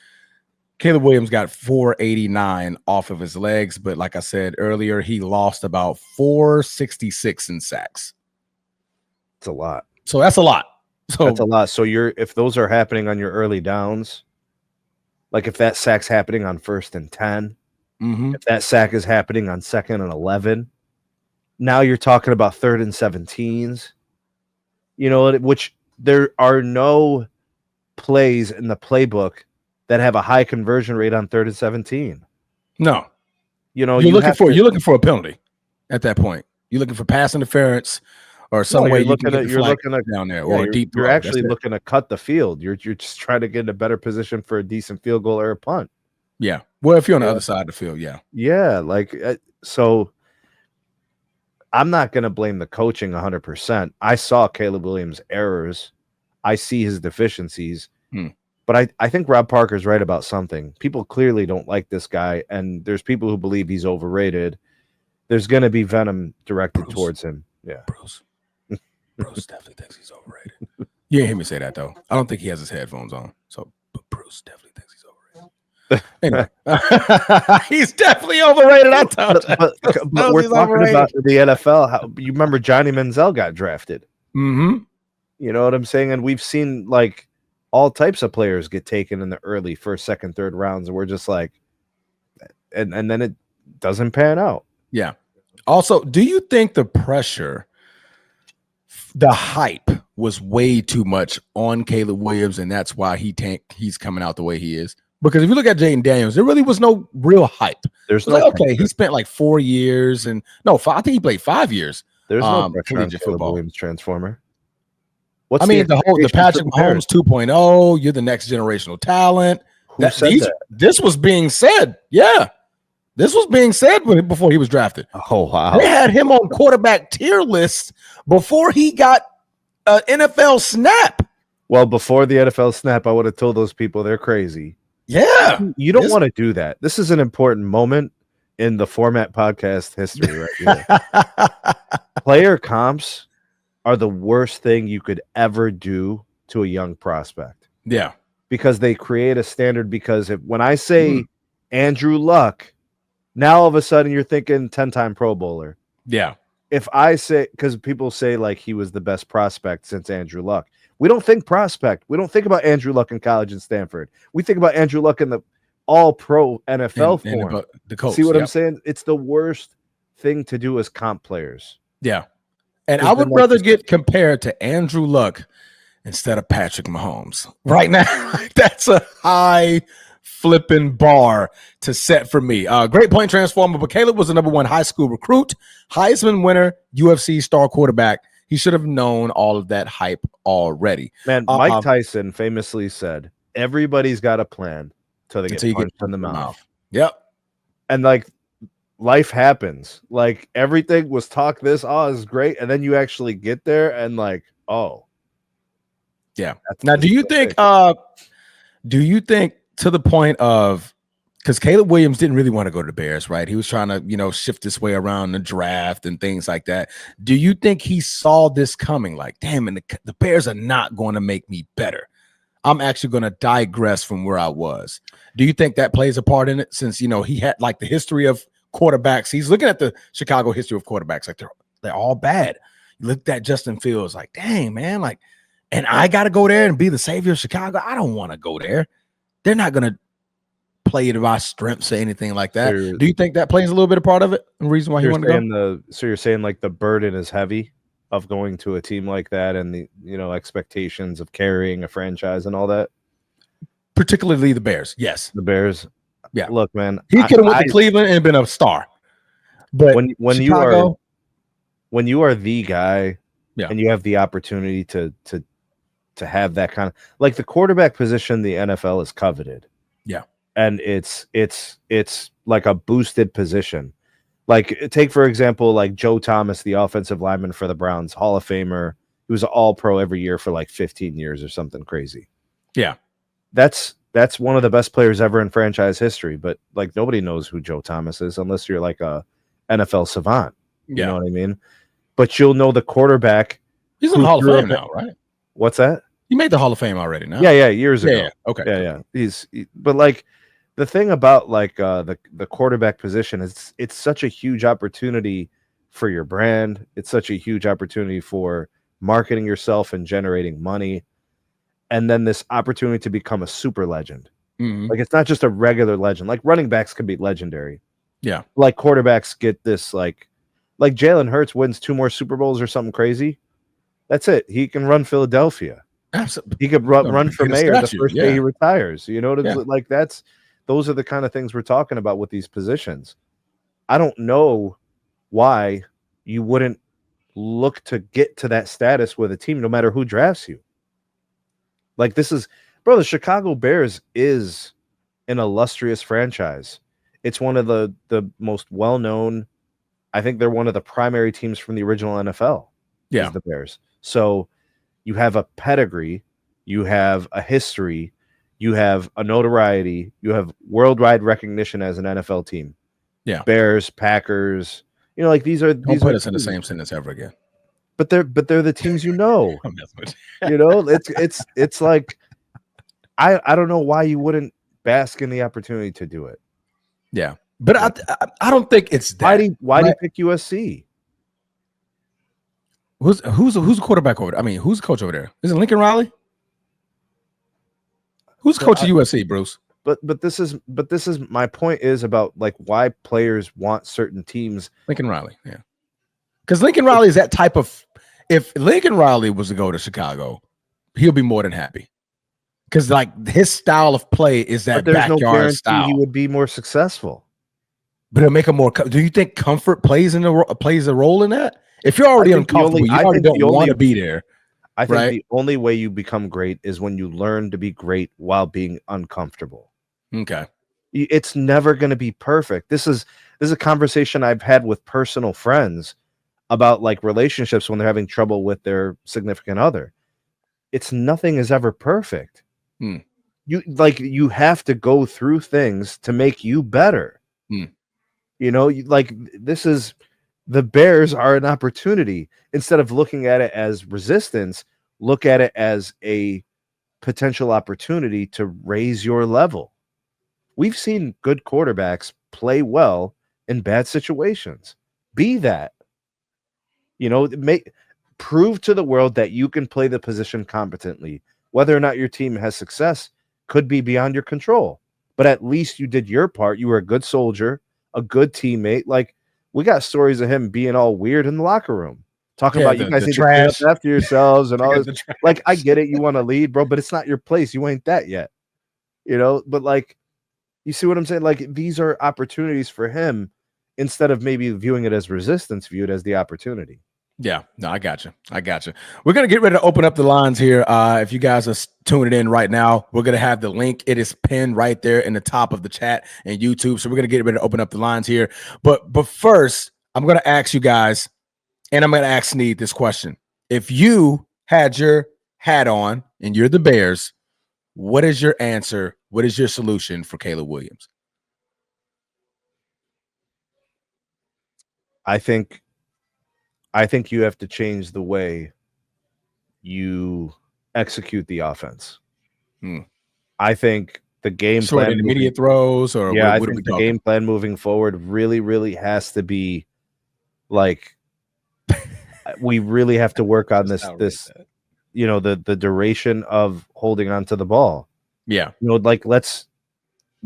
Speaker 1: Caleb Williams got 489 off of his legs. But like I said earlier, he lost about 466 in sacks.
Speaker 2: It's a lot.
Speaker 1: So that's a lot.
Speaker 2: So if those are happening on your early downs, like if that sack's happening on 1st and 10, if that sack is happening on 2nd and 11, now you're talking about 3rd and 17s. Which there are no plays in the playbook that have a high conversion rate on 3rd and 17.
Speaker 1: No.
Speaker 2: You're
Speaker 1: looking for a penalty at that point. You're looking for pass interference or some way
Speaker 2: you're looking at
Speaker 1: down there or a deep throw.
Speaker 2: You're actually looking to cut the field. You're just trying to get in a better position for a decent field goal or a punt.
Speaker 1: Yeah. Well, if you're on the other side of the field, yeah.
Speaker 2: Yeah, so I'm not going to blame the coaching 100%. I saw Caleb Williams' errors. I see his deficiencies. But I think Rob Parker's right about something. People clearly don't like this guy, and there's people who believe he's overrated. There's going to be venom directed towards him. Yeah.
Speaker 1: Bruce definitely thinks he's overrated. You didn't hear me say that, though. I don't think he has his headphones on. But Bruce definitely thinks he's overrated. Anyway, he's definitely overrated. I told you.
Speaker 2: But we're talking about the NFL. How you remember Johnny Manziel got drafted?
Speaker 1: Mm-hmm.
Speaker 2: You know what I'm saying? And we've seen like all types of players get taken in the early 1st, 2nd, 3rd rounds, and we're just like, and then it doesn't pan out.
Speaker 1: Yeah. Also, do you think the pressure, the hype was way too much on Caleb Williams, and that's why he's coming out the way he is? Because if you look at Jaden Daniels, there really was no real hype.
Speaker 2: There's
Speaker 1: no okay. He spent like 4 years, and I think he played 5 years.
Speaker 2: There's no pressure on Caleb Williams transformer.
Speaker 1: The Patrick Mahomes 2.0. You're the next generational talent.
Speaker 2: Who said that?
Speaker 1: This was being said. Yeah, this was being said before he was drafted.
Speaker 2: Oh wow!
Speaker 1: They had him on quarterback tier lists before he got an NFL snap.
Speaker 2: Well, before the NFL snap, I would have told those people they're crazy.
Speaker 1: Yeah,
Speaker 2: you don't want to do that. This is an important moment in the Format Podcast history right here. Player comps are the worst thing you could ever do to a young prospect.
Speaker 1: Yeah.
Speaker 2: Because they create a standard. Because when I say Andrew Luck, now all of a sudden you're thinking 10-time Pro Bowler.
Speaker 1: Yeah.
Speaker 2: If I say, because people say like he was the best prospect since Andrew Luck. We don't think prospect. We don't think about Andrew Luck in college and Stanford. We think about Andrew Luck in the all-pro NFL form.
Speaker 1: The Colts,
Speaker 2: see what I'm saying? It's the worst thing to do as comp players.
Speaker 1: Yeah. And I would rather get compared to Andrew Luck instead of Patrick Mahomes. Right now, that's a high flipping bar to set for me. Great point, Transformer. But Caleb was the #1 high school recruit, Heisman winner, UFC star quarterback. He should have known all of that hype already.
Speaker 2: Man, Mike Tyson famously said, everybody's got a plan until they get punched in the mouth.
Speaker 1: Yep.
Speaker 2: And like, life happens. Like everything was talk this, is great. And then you actually get there and like,
Speaker 1: yeah. Now, do you think to the point of, because Caleb Williams didn't really want to go to the Bears, right? He was trying to, shift his way around the draft and things like that. Do you think he saw this coming? Like, damn, and the Bears are not going to make me better. I'm actually going to digress from where I was. Do you think that plays a part in it? Since, he had like the history of quarterbacks. He's looking at the Chicago history of quarterbacks. Like they're all bad. looked at Justin Fields like, dang, man, like, and I got to go there and be the savior of Chicago. I don't want to go there. They're not going to play to my strengths or anything like that.
Speaker 2: So
Speaker 1: Do you think that plays a little bit of part of it? The reason why he wanted to go?
Speaker 2: So you're saying like the burden is heavy of going to a team like that, and the expectations of carrying a franchise and all that.
Speaker 1: Particularly the Bears. Yes,
Speaker 2: the Bears.
Speaker 1: Yeah,
Speaker 2: look, man,
Speaker 1: he could have went to Cleveland and been a star. But
Speaker 2: when
Speaker 1: Chicago,
Speaker 2: you are the guy,
Speaker 1: yeah,
Speaker 2: and you have the opportunity to have that kind of, like, the quarterback position, the NFL is coveted.
Speaker 1: Yeah,
Speaker 2: and it's like a boosted position. Like, take for example, like Joe Thomas, the offensive lineman for the Browns, Hall of Famer. He was an All-Pro every year for like 15 years or something crazy.
Speaker 1: Yeah,
Speaker 2: that's one of the best players ever in franchise history. But like, nobody knows who Joe Thomas is unless you're like a NFL savant. You know what I mean? But you'll know the quarterback.
Speaker 1: He's in the Hall of Fame now, right?
Speaker 2: What's that?
Speaker 1: He made the Hall of Fame already now.
Speaker 2: Yeah, years ago.
Speaker 1: Yeah, okay.
Speaker 2: Yeah. But like, the thing about like the quarterback position is it's such a huge opportunity for your brand. It's such a huge opportunity for marketing yourself and generating money. And then this opportunity to become a super legend.
Speaker 1: Mm-hmm.
Speaker 2: Like, it's not just a regular legend. Like, running backs can be legendary.
Speaker 1: Yeah.
Speaker 2: Like, quarterbacks get this, like Jalen Hurts wins 2 more Super Bowls or something crazy. That's it. He can run Philadelphia.
Speaker 1: Absolutely.
Speaker 2: He could run for mayor the first day he retires. You know what
Speaker 1: Yeah.
Speaker 2: Like, those are the kind of things we're talking about with these positions. I don't know why you wouldn't look to get to that status with a team, no matter who drafts you. Like, this is, bro, the Chicago Bears is an illustrious franchise. It's one of the most well-known. I think they're one of the primary teams from the original NFL.
Speaker 1: Yeah.
Speaker 2: Is the Bears. So you have a pedigree, you have a history, you have a notoriety, you have worldwide recognition as an NFL team.
Speaker 1: Yeah.
Speaker 2: Bears, Packers, like, these are.
Speaker 1: Don't put us in the same sentence ever again.
Speaker 2: But they're the teams,
Speaker 1: I'm messing with
Speaker 2: it's like, I don't know why you wouldn't bask in the opportunity to do it.
Speaker 1: Yeah, but I don't think it's that.
Speaker 2: Why do you pick USC?
Speaker 1: Who's a quarterback over there? I mean, who's the coach over there? Is it Lincoln Riley? Who's the coach of USC, Bruce?
Speaker 2: But this is my point, is about like why players want certain teams.
Speaker 1: Lincoln Riley, yeah. Because Lincoln Riley is that type of. If Lincoln Riley was to go to Chicago, he'll be more than happy. Because like his style of play is that backyard style.
Speaker 2: He would be more successful.
Speaker 1: But it'll make him more. Do you think comfort plays a role in that? If you're already uncomfortable, you already don't want to be there.
Speaker 2: I think the only way you become great is when you learn to be great while being uncomfortable.
Speaker 1: Okay.
Speaker 2: It's never going to be perfect. This is a conversation I've had with personal friends about like relationships when they're having trouble with their significant other. Nothing is ever perfect. You have to go through things to make you better. This is, the Bears are an opportunity. Instead of looking at it as resistance, look at it as a potential opportunity to raise your level. We've seen good quarterbacks play well in bad situations. Be that. Prove to the world that you can play the position competently. Whether or not your team has success could be beyond your control. But at least you did your part. You were a good soldier, a good teammate. Like, we got stories of him being all weird in the locker room, talking about you guys need to clean up after yourselves and all this. Like, I get it, you want to lead, bro, but it's not your place. You ain't that yet. But like, you see what I'm saying? Like, these are opportunities for him, instead of maybe viewing it as resistance, view it as the opportunity.
Speaker 1: Yeah, no, I got you. We're going to get ready to open up the lines here. If you guys are tuning in right now, we're going to have the link. It is pinned right there in the top of the chat and YouTube. So we're going to get ready to open up the lines here. But first, I'm going to ask you guys, and I'm going to ask Snead this question. If you had your hat on and you're the Bears, what is your answer? What is your solution for Caleb Williams?
Speaker 2: I think you have to change the way you execute the offense. I think the game plan,
Speaker 1: intermediate throws, or
Speaker 2: I think the game plan moving forward really, really has to be like we really have to work on this
Speaker 1: Outright that.
Speaker 2: the duration of holding onto the ball.
Speaker 1: Yeah.
Speaker 2: Like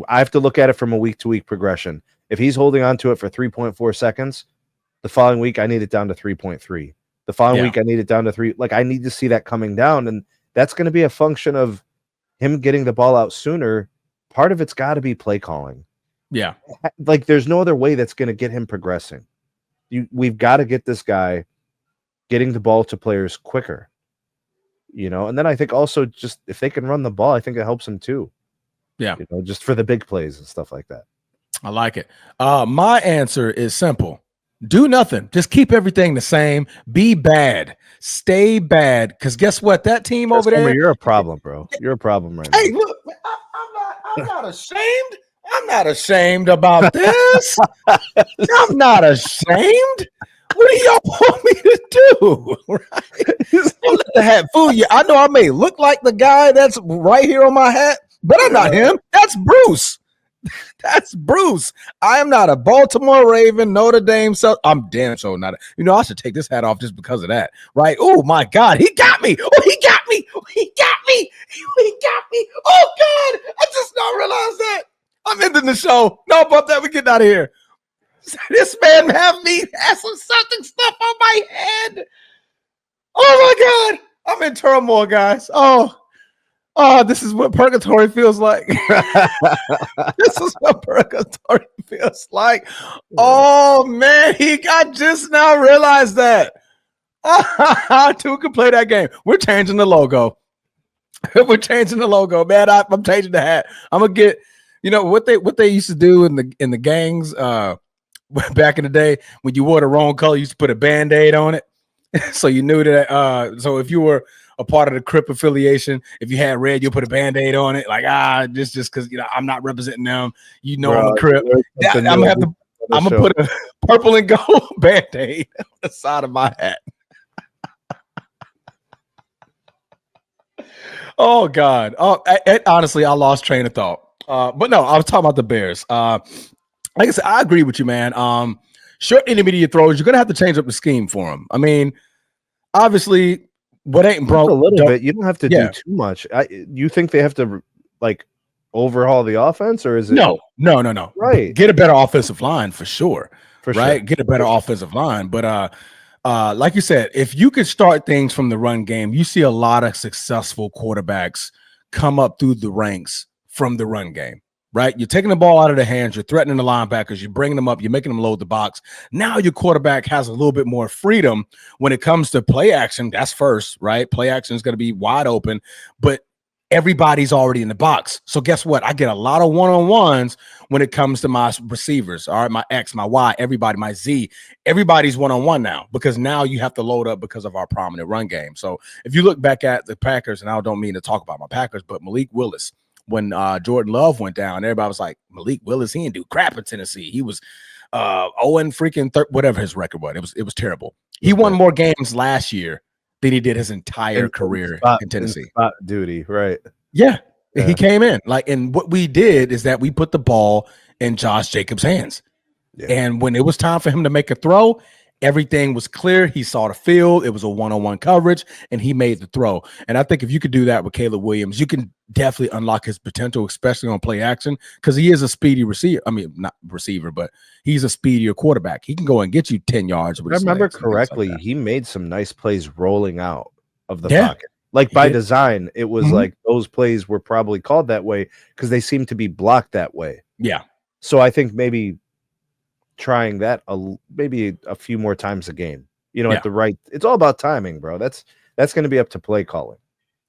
Speaker 2: I have to look at it from a week to week progression. If he's holding on to it for 3.4 seconds, the following week I need it down to 3.3. The following week I need it down to 3. Like I need to see that coming down, and that's going to be a function of him getting the ball out sooner. Part of it's got to be play calling.
Speaker 1: Yeah.
Speaker 2: Like there's no other way that's going to get him progressing. We've got to get this guy getting the ball to players quicker. And then I think also just if they can run the ball, I think it helps him too.
Speaker 1: Yeah.
Speaker 2: Just for the big plays and stuff like that.
Speaker 1: I like it. My answer is simple. Do nothing. Just keep everything the same. Be bad. Stay bad. Because guess what? That team over there.
Speaker 2: You're a problem, bro. You're a problem right now.
Speaker 1: Hey, look, I'm not ashamed. I'm not ashamed about this. I'm not ashamed. What do y'all want me to do? Right? Don't let the hat fool you. I know I may look like the guy that's right here on my hat, but I'm not him. That's Bruce. That's Bruce. I am not a Baltimore Raven, Notre Dame. So I'm damn sure not. I should take this hat off just because of that, right? Oh my God, he got me. Oh, he got me. He got me. He got me. Oh God, I just now realized that. I'm ending the show. No, about that, we're getting out of here. This man has some something stuff on my head. Oh my God, I'm in turmoil, guys. Oh, this is what purgatory feels like. This is what purgatory feels like. Oh, man, I just now realized that. Two can play that game. We're changing the logo. We're changing the logo, man. I'm changing the hat. I'm gonna get, what they used to do in the gangs back in the day when you wore the wrong color, you used to put a Band-Aid on it. So you knew that. So if you were a part of the Crip affiliation, if you had red, you'll put a Band-Aid on it. Like, just because I'm not representing them. Bro, I'm a Crip. I'm gonna put a purple and gold Band-Aid on the side of my hat. Oh God. Honestly, I lost train of thought. But no, I was talking about the Bears. Like I said, I agree with you, man. Short intermediate throws, you're gonna have to change up the scheme for them. I mean, obviously, what ain't broke
Speaker 2: a little bit. You don't have to do too much. You think they have to like overhaul the offense, or is it
Speaker 1: no?
Speaker 2: Right,
Speaker 1: get a better offensive line for sure.
Speaker 2: Right,
Speaker 1: get a better offensive line. But like you said, if you could start things from the run game, you see a lot of successful quarterbacks come up through the ranks from the run game. Right? You're taking the ball out of their hands. You're threatening the linebackers. You're bringing them up. You're making them load the box. Now your quarterback has a little bit more freedom when it comes to play action. That's first, right? Play action is going to be wide open, but everybody's already in the box. So guess what? I get a lot of one-on-ones when it comes to my receivers. All right, my X, my Y, everybody, my Z. Everybody's one-on-one now because now you have to load up because of our prominent run game. So if you look back at the Packers, and I don't mean to talk about my Packers, but Malik Willis, when Jordan Love went down, everybody was like, Malik Willis, he didn't do crap in Tennessee. He was Owen freaking whatever his record was. It was terrible. He won more games last year than he did his entire career in Tennessee.
Speaker 2: Spot duty, right?
Speaker 1: Yeah, he came in. And what we did is that we put the ball in Josh Jacobs' hands. Yeah. And when it was time for him to make a throw, everything was clear. He saw the field. It was a one-on-one coverage, and he made the throw. And I think if you could do that with Caleb Williams, you can definitely unlock his potential, especially on play action, because he is a speedy receiver. I mean, not receiver, but he's a speedier quarterback. He can go and get you 10 yards.
Speaker 2: If I remember correctly, he made some nice plays rolling out of the pocket. Like by design, it was like those plays were probably called that way because they seem to be blocked that way.
Speaker 1: Yeah.
Speaker 2: So I think maybe trying that maybe a few more times a game, at the right. It's all about timing, bro. That's going to be up to play calling.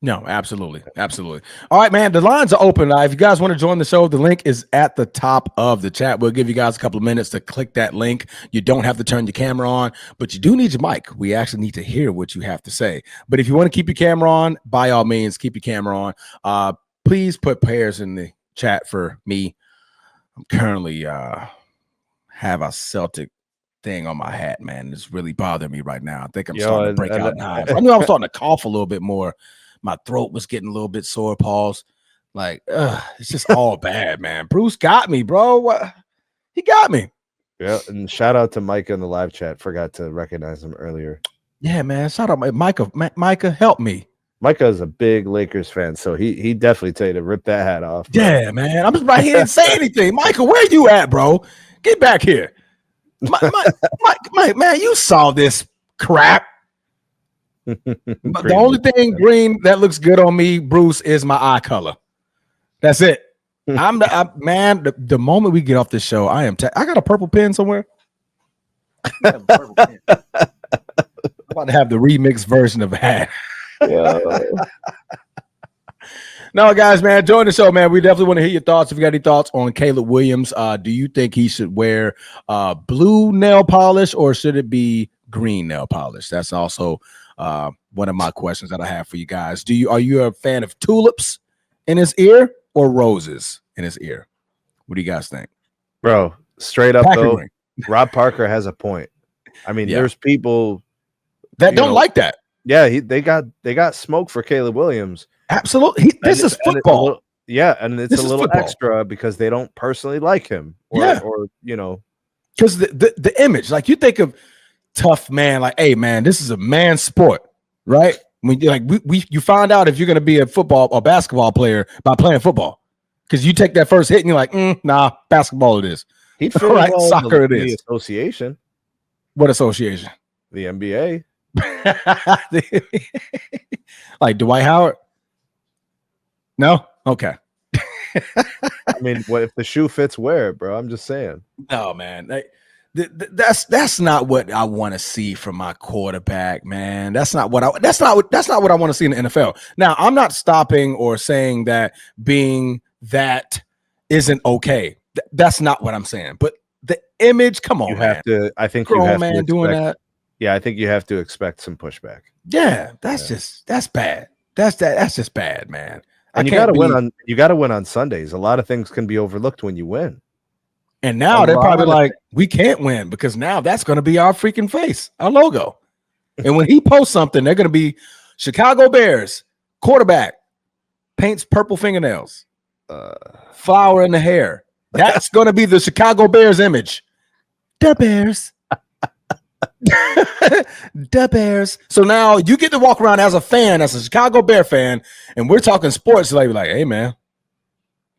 Speaker 1: No, absolutely. Absolutely. All right, man. The lines are open. If you guys want to join the show, the link is at the top of the chat. We'll give you guys a couple of minutes to click that link. You don't have to turn your camera on, but you do need your mic. We actually need to hear what you have to say. But if you want to keep your camera on, by all means, keep your camera on. Please put pairs in the chat for me. I'm currently have a Celtic thing on my hat, man. It's really bothering me right now. I think I'm starting to break out in hives. I knew I was starting to cough a little bit more. My throat was getting a little bit sore, pause. Like, it's just all bad, man. Bruce got me, bro. What? He got me.
Speaker 2: Yeah, and shout out to Mike in the live chat. Forgot to recognize him earlier.
Speaker 1: Yeah, man. Shout out, Micah. Micah, help me.
Speaker 2: Micah is a big Lakers fan, so he definitely tell you to rip that hat off. Bro.
Speaker 1: Yeah, man. I'm just right here and say anything. Micah, where you at, bro? Get back here. Man, you saw this crap. But the only thing green that looks good on me, Bruce, is my eye color. That's it. Man. The moment we get off this show, I got a purple pen somewhere. I'm about to have the remix version of that. No, guys, man, join the show, man. We definitely want to hear your thoughts. If you got any thoughts on Caleb Williams, do you think he should wear blue nail polish or should it be green nail polish? That's also one of my questions that I have for you guys. Are you a fan of tulips in his ear or roses in his ear? What do you guys think,
Speaker 2: bro? Straight up though, Rob Parker has a point. I mean, there's people
Speaker 1: that don't like that.
Speaker 2: Yeah, they got smoke for Caleb Williams.
Speaker 1: Absolutely, this is football.
Speaker 2: And it's a little extra because they don't personally like him. Or
Speaker 1: because the image, like you think of tough man, like, hey man, this is a man sport, right? When you find out if you're going to be a football or basketball player by playing football, because you take that first hit and you're like, nah, basketball it is.
Speaker 2: He'd fit well
Speaker 1: soccer it is.
Speaker 2: The association.
Speaker 1: What association?
Speaker 2: The NBA.
Speaker 1: Like Dwight Howard? No? Okay.
Speaker 2: I mean, what if the shoe fits, wear it, bro? I'm just saying.
Speaker 1: No, man. That's not what I want to see from my quarterback, man. That's not what I want to see in the NFL. Now, I'm not stopping or saying that being that isn't okay. That's not what I'm saying. But the image, come on,
Speaker 2: I think you have to doing that. Yeah, I think you have to expect some pushback.
Speaker 1: Yeah, that's bad. That's just bad, man.
Speaker 2: And you gotta win on Sundays. A lot of things can be overlooked when you win.
Speaker 1: And now they're probably like, we can't win because now that's going to be our freaking face, our logo. And when he posts something, they're going to be Chicago Bears quarterback paints purple fingernails, flower in the hair. That's going to be the Chicago Bears image. The Bears. The Bears. So now you get to walk around as a fan, as a Chicago Bear fan, and we're talking sports. Like, hey man,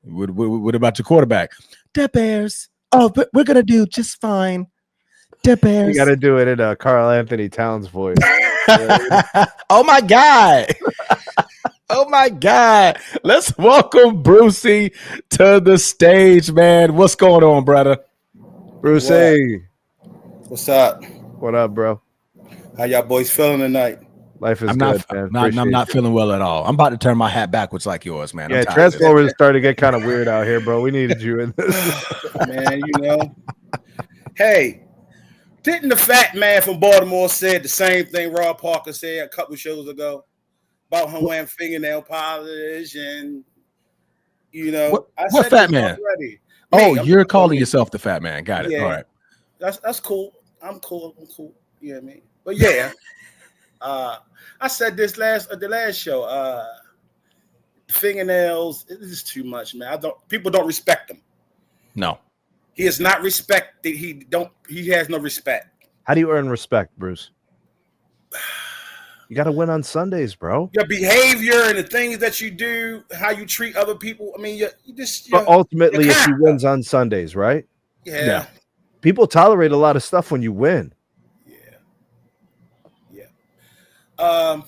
Speaker 1: what about your quarterback? The Bears. Oh, but we're gonna do just fine. The Bears.
Speaker 2: You got to do it in a Karl Anthony Towns voice.
Speaker 1: Oh my god. Oh my god. Let's welcome Brucey to the stage, man. What's going on, brother?
Speaker 2: Brucey.
Speaker 7: What's up?
Speaker 2: What up, bro?
Speaker 7: How y'all boys feeling tonight?
Speaker 2: Life is good, man.
Speaker 1: I'm not feeling well at all. I'm about to turn my hat backwards like yours, man.
Speaker 2: Yeah, Transformers starting to get kind of weird out here, bro. We needed you in this.
Speaker 7: Man, Hey, didn't the fat man from Baltimore said the same thing Rob Parker said a couple shows ago about him wearing fingernail polish and
Speaker 1: what fat man? You're calling yourself the fat man. Got it.
Speaker 7: Yeah,
Speaker 1: all right.
Speaker 7: That's cool. I'm cool. You know what I mean? But yeah, I said this the last show. Fingernails, it is too much, man. People don't respect him.
Speaker 1: No.
Speaker 7: He is not respected. He has no respect.
Speaker 2: How do you earn respect, Bruce? You got to win on Sundays, bro.
Speaker 7: Your behavior and the things that you do, how you treat other people. I mean,
Speaker 2: but ultimately, if he wins on Sundays, right?
Speaker 7: Yeah.
Speaker 2: People tolerate a lot of stuff when you win.
Speaker 7: Yeah.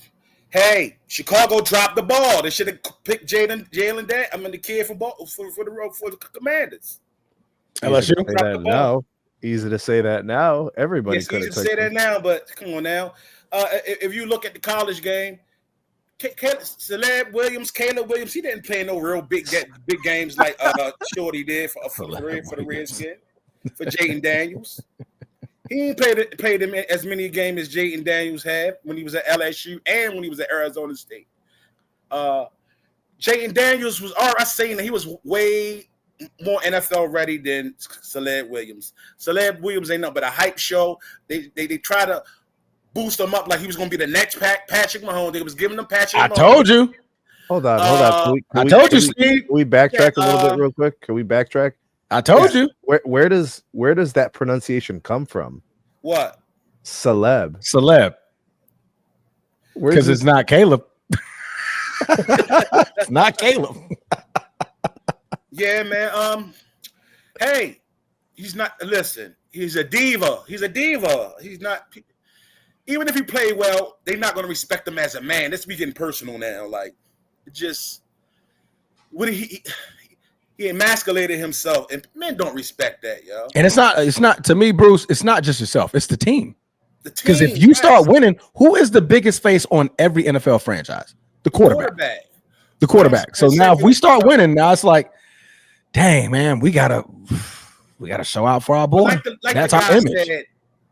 Speaker 7: Hey, Chicago dropped the ball. They should have picked Jalen. The kid for the Commanders.
Speaker 1: LSU.
Speaker 2: Easy to say that now. Everybody
Speaker 7: could have say that now, but come on now. If you look at the college game, Caleb Williams, he didn't play no real big games like Shorty did for the Redskins, for Jaden Daniels. He ain't played him as many games as Jaden Daniels had when he was at LSU and when he was at Arizona State. Jaden Daniels I saying that he was way more NFL ready than Caleb Williams. Caleb Williams ain't nothing but a hype show. They try to boost him up like he was going to be the next Patrick Mahomes. They was giving him Patrick Mahomes.
Speaker 1: I told you.
Speaker 2: Hold on.
Speaker 1: I told you, Steve.
Speaker 2: Can we backtrack a little bit real quick? Can we backtrack?
Speaker 1: I told you.
Speaker 2: Where does that pronunciation come from?
Speaker 7: What?
Speaker 2: Celeb.
Speaker 1: Because it's not Caleb. It's not Caleb.
Speaker 7: Yeah, man. Hey, he's not. Listen, he's a diva. He's not. Even if he played well, they're not going to respect him as a man. Let's be getting personal now. Like, just what he emasculated himself, and men don't respect that, yo.
Speaker 1: And it's not to me, Bruce. It's not just yourself. It's the team. Because if
Speaker 7: team,
Speaker 1: you start winning, who is the biggest face on every NFL franchise? The quarterback. The quarterback. So now if we start winning, now it's like, dang, man, we gotta show out for our boy. That's our image.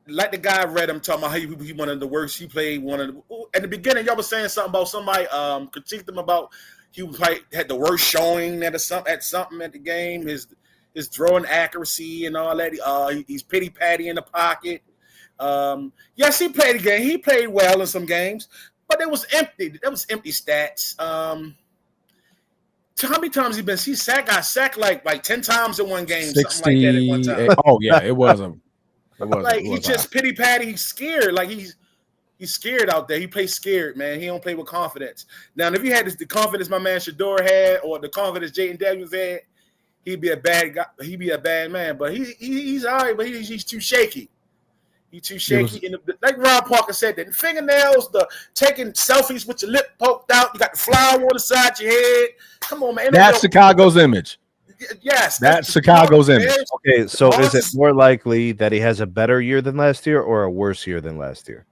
Speaker 7: Like the guy read him talking about how he one of the worst. He played one of the at the beginning. Y'all was saying something about somebody critiqued him about he had the worst showing at something at the game. His throwing accuracy and all that. He's pity patty in the pocket. Yes, he played a game. He played well in some games, but it was empty. That was empty stats. How many times he got sacked like 10 times in one game,
Speaker 1: 60,
Speaker 7: something like that at one time.
Speaker 1: Oh yeah, it wasn't.
Speaker 7: He's just pity patty. He's scared. Like he's scared out there. He plays scared, man. He don't play with confidence. Now, if he had the confidence my man Shador had, or the confidence Jaden Daniels had, he'd be a bad guy. He'd be a bad man. But he's all right. But he's too shaky. He's too shaky. Like Rob Parker said, the fingernails, the taking selfies with your lip poked out. You got the flower on the side of your head. Come on, man.
Speaker 1: That's Chicago's image.
Speaker 7: Yes,
Speaker 1: that's Chicago's image.
Speaker 2: Okay, so is it more likely that he has a better year than last year or a worse year than last year?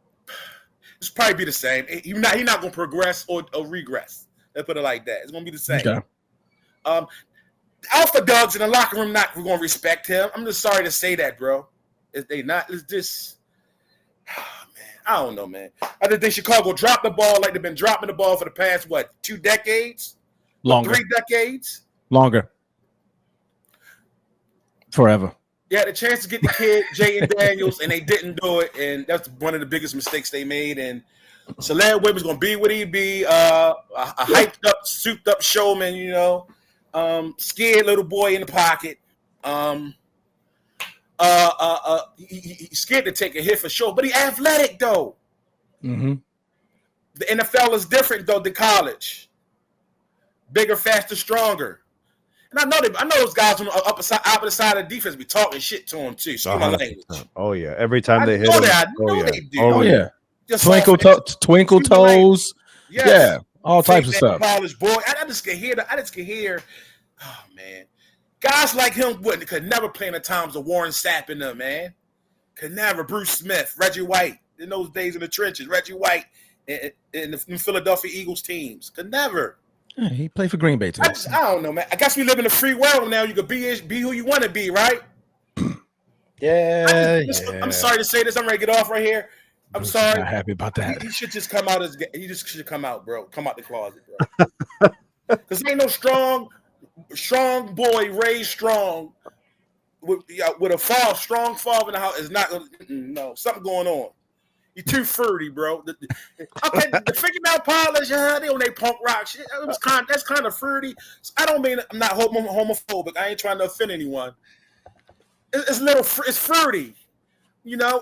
Speaker 7: It's probably be the same. He's not going to progress or regress. Let's put it like that. It's going to be the same. Okay. Alpha dogs in the locker room not going to respect him. I'm just sorry to say that, bro. If they not, it's just, man, I don't know, man. I just think Chicago dropped the ball like they've been dropping the ball for the past, 2 decades?
Speaker 1: Longer.
Speaker 7: 3 decades?
Speaker 1: Longer. Forever.
Speaker 7: They had a chance to get the kid, Jaden Daniels, and they didn't do it, and that's one of the biggest mistakes they made. And Celeb Williams going to be what he be, a hyped up, souped up showman, scared little boy in the pocket. He's scared to take a hit for sure, but he's athletic though.
Speaker 1: Mm-hmm.
Speaker 7: The NFL is different though than college. Bigger, faster, stronger. And I know those guys on the opposite side of the defense be talking shit to him too. So my language.
Speaker 2: Oh yeah, every time they hit him.
Speaker 7: I know they do.
Speaker 1: Oh yeah. Twinkle toes.
Speaker 7: Yes.
Speaker 1: Yeah, all types of stuff.
Speaker 7: College boy. I just can hear. Oh man. Guys like him could never play in the times of Warren Sapp in them, man. Could never. Bruce Smith, Reggie White, in those days in the trenches, Reggie White in the Philadelphia Eagles teams. Could never.
Speaker 1: Yeah, he played for Green Bay too.
Speaker 7: I don't know, man. I guess we live in a free world now. You could be who you want to be, right?
Speaker 1: Yeah,
Speaker 7: I'm sorry to say this. I'm ready to get off right here. I'm sorry.
Speaker 1: Not happy about that.
Speaker 7: He should just come out he just should come out, bro. Come out the closet, bro. Because ain't no strong boy raised strong with a strong father in the house is not gonna something going on. You're too fruity, bro. The fingernail polish, they on their punk rock shit. That's kind of fruity. I don't mean I'm not homophobic. I ain't trying to offend anyone. It's fruity.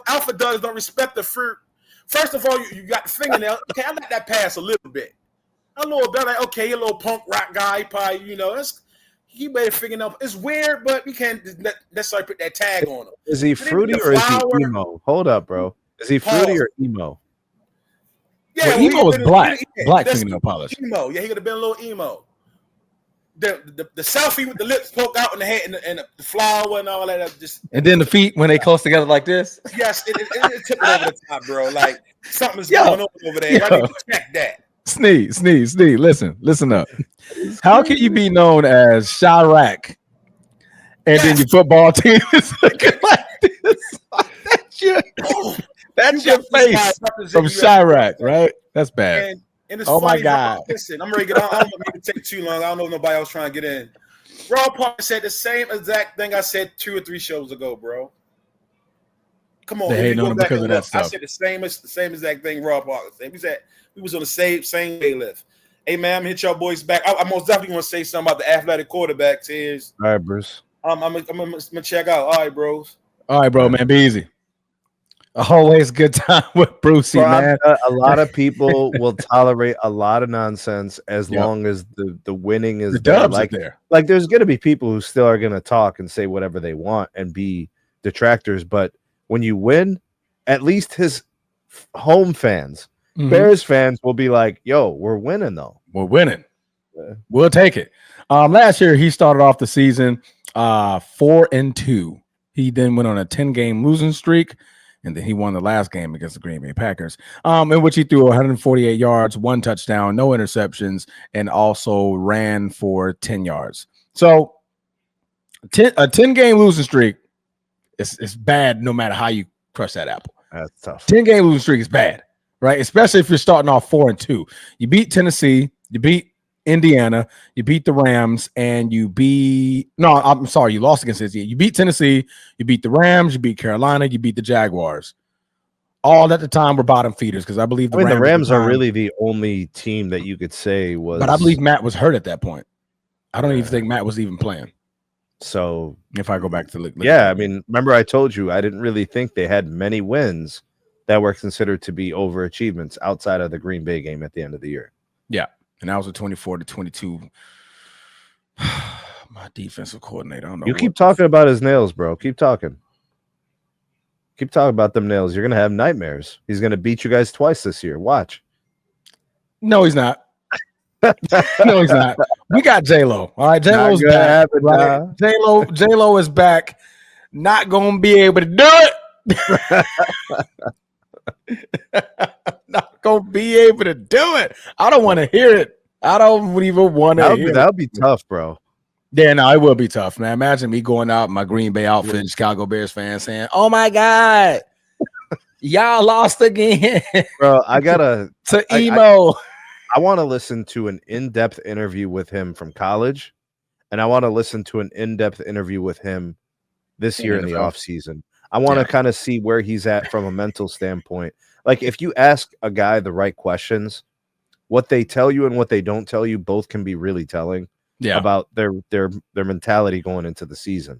Speaker 7: Alpha dogs don't respect the fruit. First of all, you got the fingernail. Okay, I let that pass a little bit. A little bit, like, okay, you're a little punk rock guy, probably, he made a fingernail. It's weird, but we can't necessarily put that tag on him.
Speaker 2: Is he fruity or is he emo? Hold up, bro. Is he fruity or emo?
Speaker 1: Yeah, emo was black. Black fingernail polish.
Speaker 7: Emo. Yeah, he could have been a little emo. The selfie with the lips poked out in the head and the flower and all that.
Speaker 1: And then the feet when they close together like this.
Speaker 7: Yes, it tipped it over the top, bro. Like something's going on over there. I need to check that.
Speaker 1: Sneeze. Listen up. How can you be known as Chirac and then your football team is looking like this? That's your face from Chirac, right? That's bad.
Speaker 7: And it's
Speaker 1: funny, my God.
Speaker 7: Listen, I'm ready to get on. I don't want me to take too long. I don't know if nobody else trying to get in. Rob Parker said the same exact thing I said 2 or 3 shows ago, bro. Come on.
Speaker 1: They hate on him because of that stuff.
Speaker 7: I said the same exact thing Rob Parker said. We said we was on the same way lift. Hey, man, I'm going to hit y'all boys back. I most definitely want to say something about the athletic quarterbacks.
Speaker 2: All right, Bruce.
Speaker 7: I'm going to check out. All right, bros.
Speaker 1: All right, bro, man. Be easy. Always good time with Brucey,
Speaker 2: Bro,
Speaker 1: man.
Speaker 2: a lot of people will tolerate a lot of nonsense as long as the winning is
Speaker 1: The
Speaker 2: there.
Speaker 1: dubs are there.
Speaker 2: Like there's gonna be people who still are gonna talk and say whatever they want and be detractors, but when you win, at least his home fans, Bears fans will be like, "Yo, we're winning though.
Speaker 1: We're winning.
Speaker 2: Yeah.
Speaker 1: We'll take it." Last year he started off the season 4-2. He then went on a 10-game losing streak, and then he won the last game against the Green Bay Packers, in which he threw 148 yards, 1 touchdown, no interceptions, and also ran for 10 yards. So a 10-game losing streak is bad no matter how you crush that apple.
Speaker 2: That's tough.
Speaker 1: 10-game losing streak is bad, right? Especially if you're starting off 4-2. You beat Tennessee, you beat Indiana, you beat the Rams, and you lost against Tennessee. You beat Tennessee, you beat the Rams, you beat Carolina, you beat the Jaguars. All at the time were bottom feeders because I believe
Speaker 2: the Rams are really the only team that you could say was.
Speaker 1: But I believe Matt was hurt at that point. I don't even think Matt was even playing.
Speaker 2: So
Speaker 1: if I go back to look
Speaker 2: I mean, remember I told you I didn't really think they had many wins that were considered to be overachievements outside of the Green Bay game at the end of the year.
Speaker 1: Yeah. And that was a 24-22. My defensive coordinator. I don't know.
Speaker 2: You keep talking about his nails, bro. Keep talking. Keep talking about them nails. You're gonna have nightmares. He's gonna beat you guys twice this year. Watch.
Speaker 1: No, he's not. No, he's not. We got J-Lo. All right, J-Lo's back. Right? J-Lo is back. Not gonna be able to do it. Not gonna be able to do it. I don't want to hear it. I don't even want to hear it.
Speaker 2: That would be tough, bro.
Speaker 1: Yeah, no, it will be tough, man. Imagine me going out in my Green Bay outfit, Chicago Bears fan saying, "Oh my God, y'all lost again."
Speaker 2: Bro, I gotta
Speaker 1: to emo.
Speaker 2: I want to listen to an in-depth interview with him from college, and I want to listen to an in-depth interview with him this year in the offseason. I want to kind of see where he's at from a mental standpoint. Like, if you ask a guy the right questions, what they tell you and what they don't tell you both can be really telling about their mentality going into the season.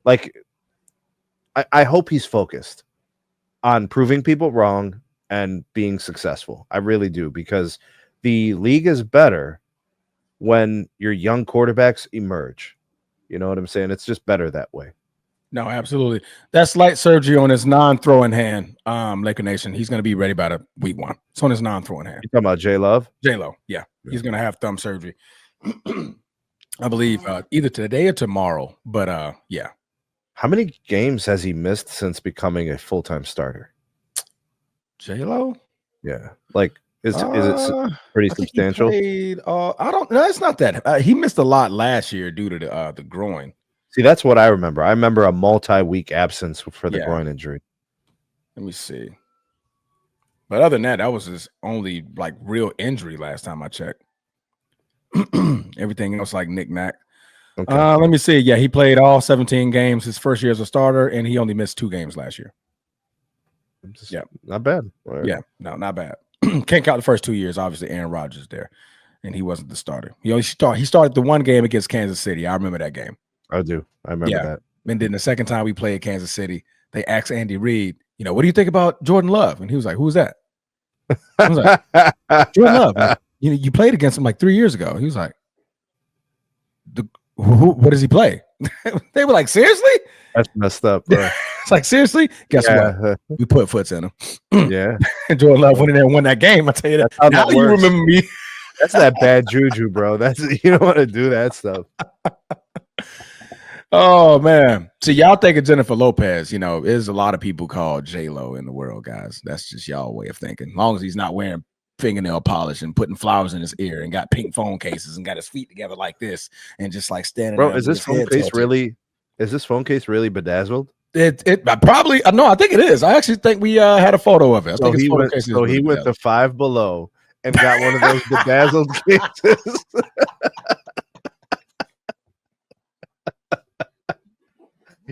Speaker 2: Like, I hope he's focused on proving people wrong and being successful. I really do, because the league is better when your young quarterbacks emerge. You know what I'm saying? It's just better that way.
Speaker 1: No, absolutely. That slight surgery on his non-throwing hand, Laker Nation, he's going to be ready by the week 1. It's on his non-throwing hand.
Speaker 2: You talking about J-Love?
Speaker 1: J-Lo, yeah. He's going to have thumb surgery. I believe either today or tomorrow, but yeah.
Speaker 2: How many games has he missed since becoming a full-time starter?
Speaker 1: J-Lo?
Speaker 2: Yeah. Like, is it pretty substantial?
Speaker 1: I don't know. It's not that. He missed a lot last year due to the groin.
Speaker 2: See, that's what I remember. I remember a multi-week absence for the groin injury.
Speaker 1: Let me see. But other than that, that was his only like real injury last time I checked. Everything else like knick-knack. Okay. Let me see. Yeah, he played all 17 games his first year as a starter, and he only missed 2 games last year. Yeah,
Speaker 2: not bad.
Speaker 1: Right. Yeah, no, not bad. Can't count the first 2 years. Obviously, Aaron Rodgers there, and he wasn't the starter. He started the one game against Kansas City. I remember that game.
Speaker 2: I do. I remember that.
Speaker 1: And then the second time we played Kansas City, they asked Andy Reid, what do you think about Jordan Love? And he was like, "Who's that?" I was like, "Jordan Love. Like, you played against him like 3 years ago." He was like, "What does he play?" They were like, "Seriously?"
Speaker 2: That's messed up, bro.
Speaker 1: It's like, seriously? Guess what? We put foots in him.
Speaker 2: Yeah.
Speaker 1: Jordan Love went in there and won that game. I tell you that. Now you remember me.
Speaker 2: That's that bad juju, bro. You don't want to do that stuff.
Speaker 1: Oh man. So y'all think of Jennifer Lopez, there's a lot of people called J-Lo in the world, guys. That's just y'all way of thinking. As long as he's not wearing fingernail polish and putting flowers in his ear and got pink phone cases and got his feet together like this and just like standing
Speaker 2: there.
Speaker 1: Bro,
Speaker 2: is this phone case really bedazzled?
Speaker 1: It probably no, I think it is. I actually think we had a photo of it.
Speaker 2: He went to Five Below and got one of those bedazzled cases.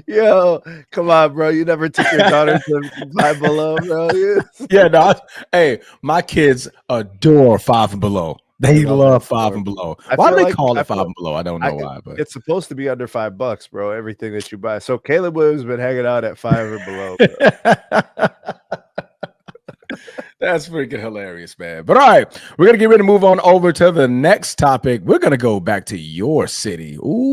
Speaker 2: Yo, come on, bro. You never took your daughter to Five Below, bro.
Speaker 1: Yeah, no. Hey, my kids adore Five and Below. They love
Speaker 2: that
Speaker 1: Five
Speaker 2: sport.
Speaker 1: and Below.
Speaker 2: I
Speaker 1: Why do
Speaker 2: feel
Speaker 1: they
Speaker 2: like-
Speaker 1: call
Speaker 2: I
Speaker 1: it Five
Speaker 2: feel-
Speaker 1: and Below? I don't know why, but
Speaker 2: It's supposed to be under $5, bro. Everything that you buy. So Caleb Williams been hanging out at 5 or below. Bro.
Speaker 1: that's freaking hilarious, man. But all right, we're gonna get ready to move on over to the next topic. We're gonna go back to your city. Ooh.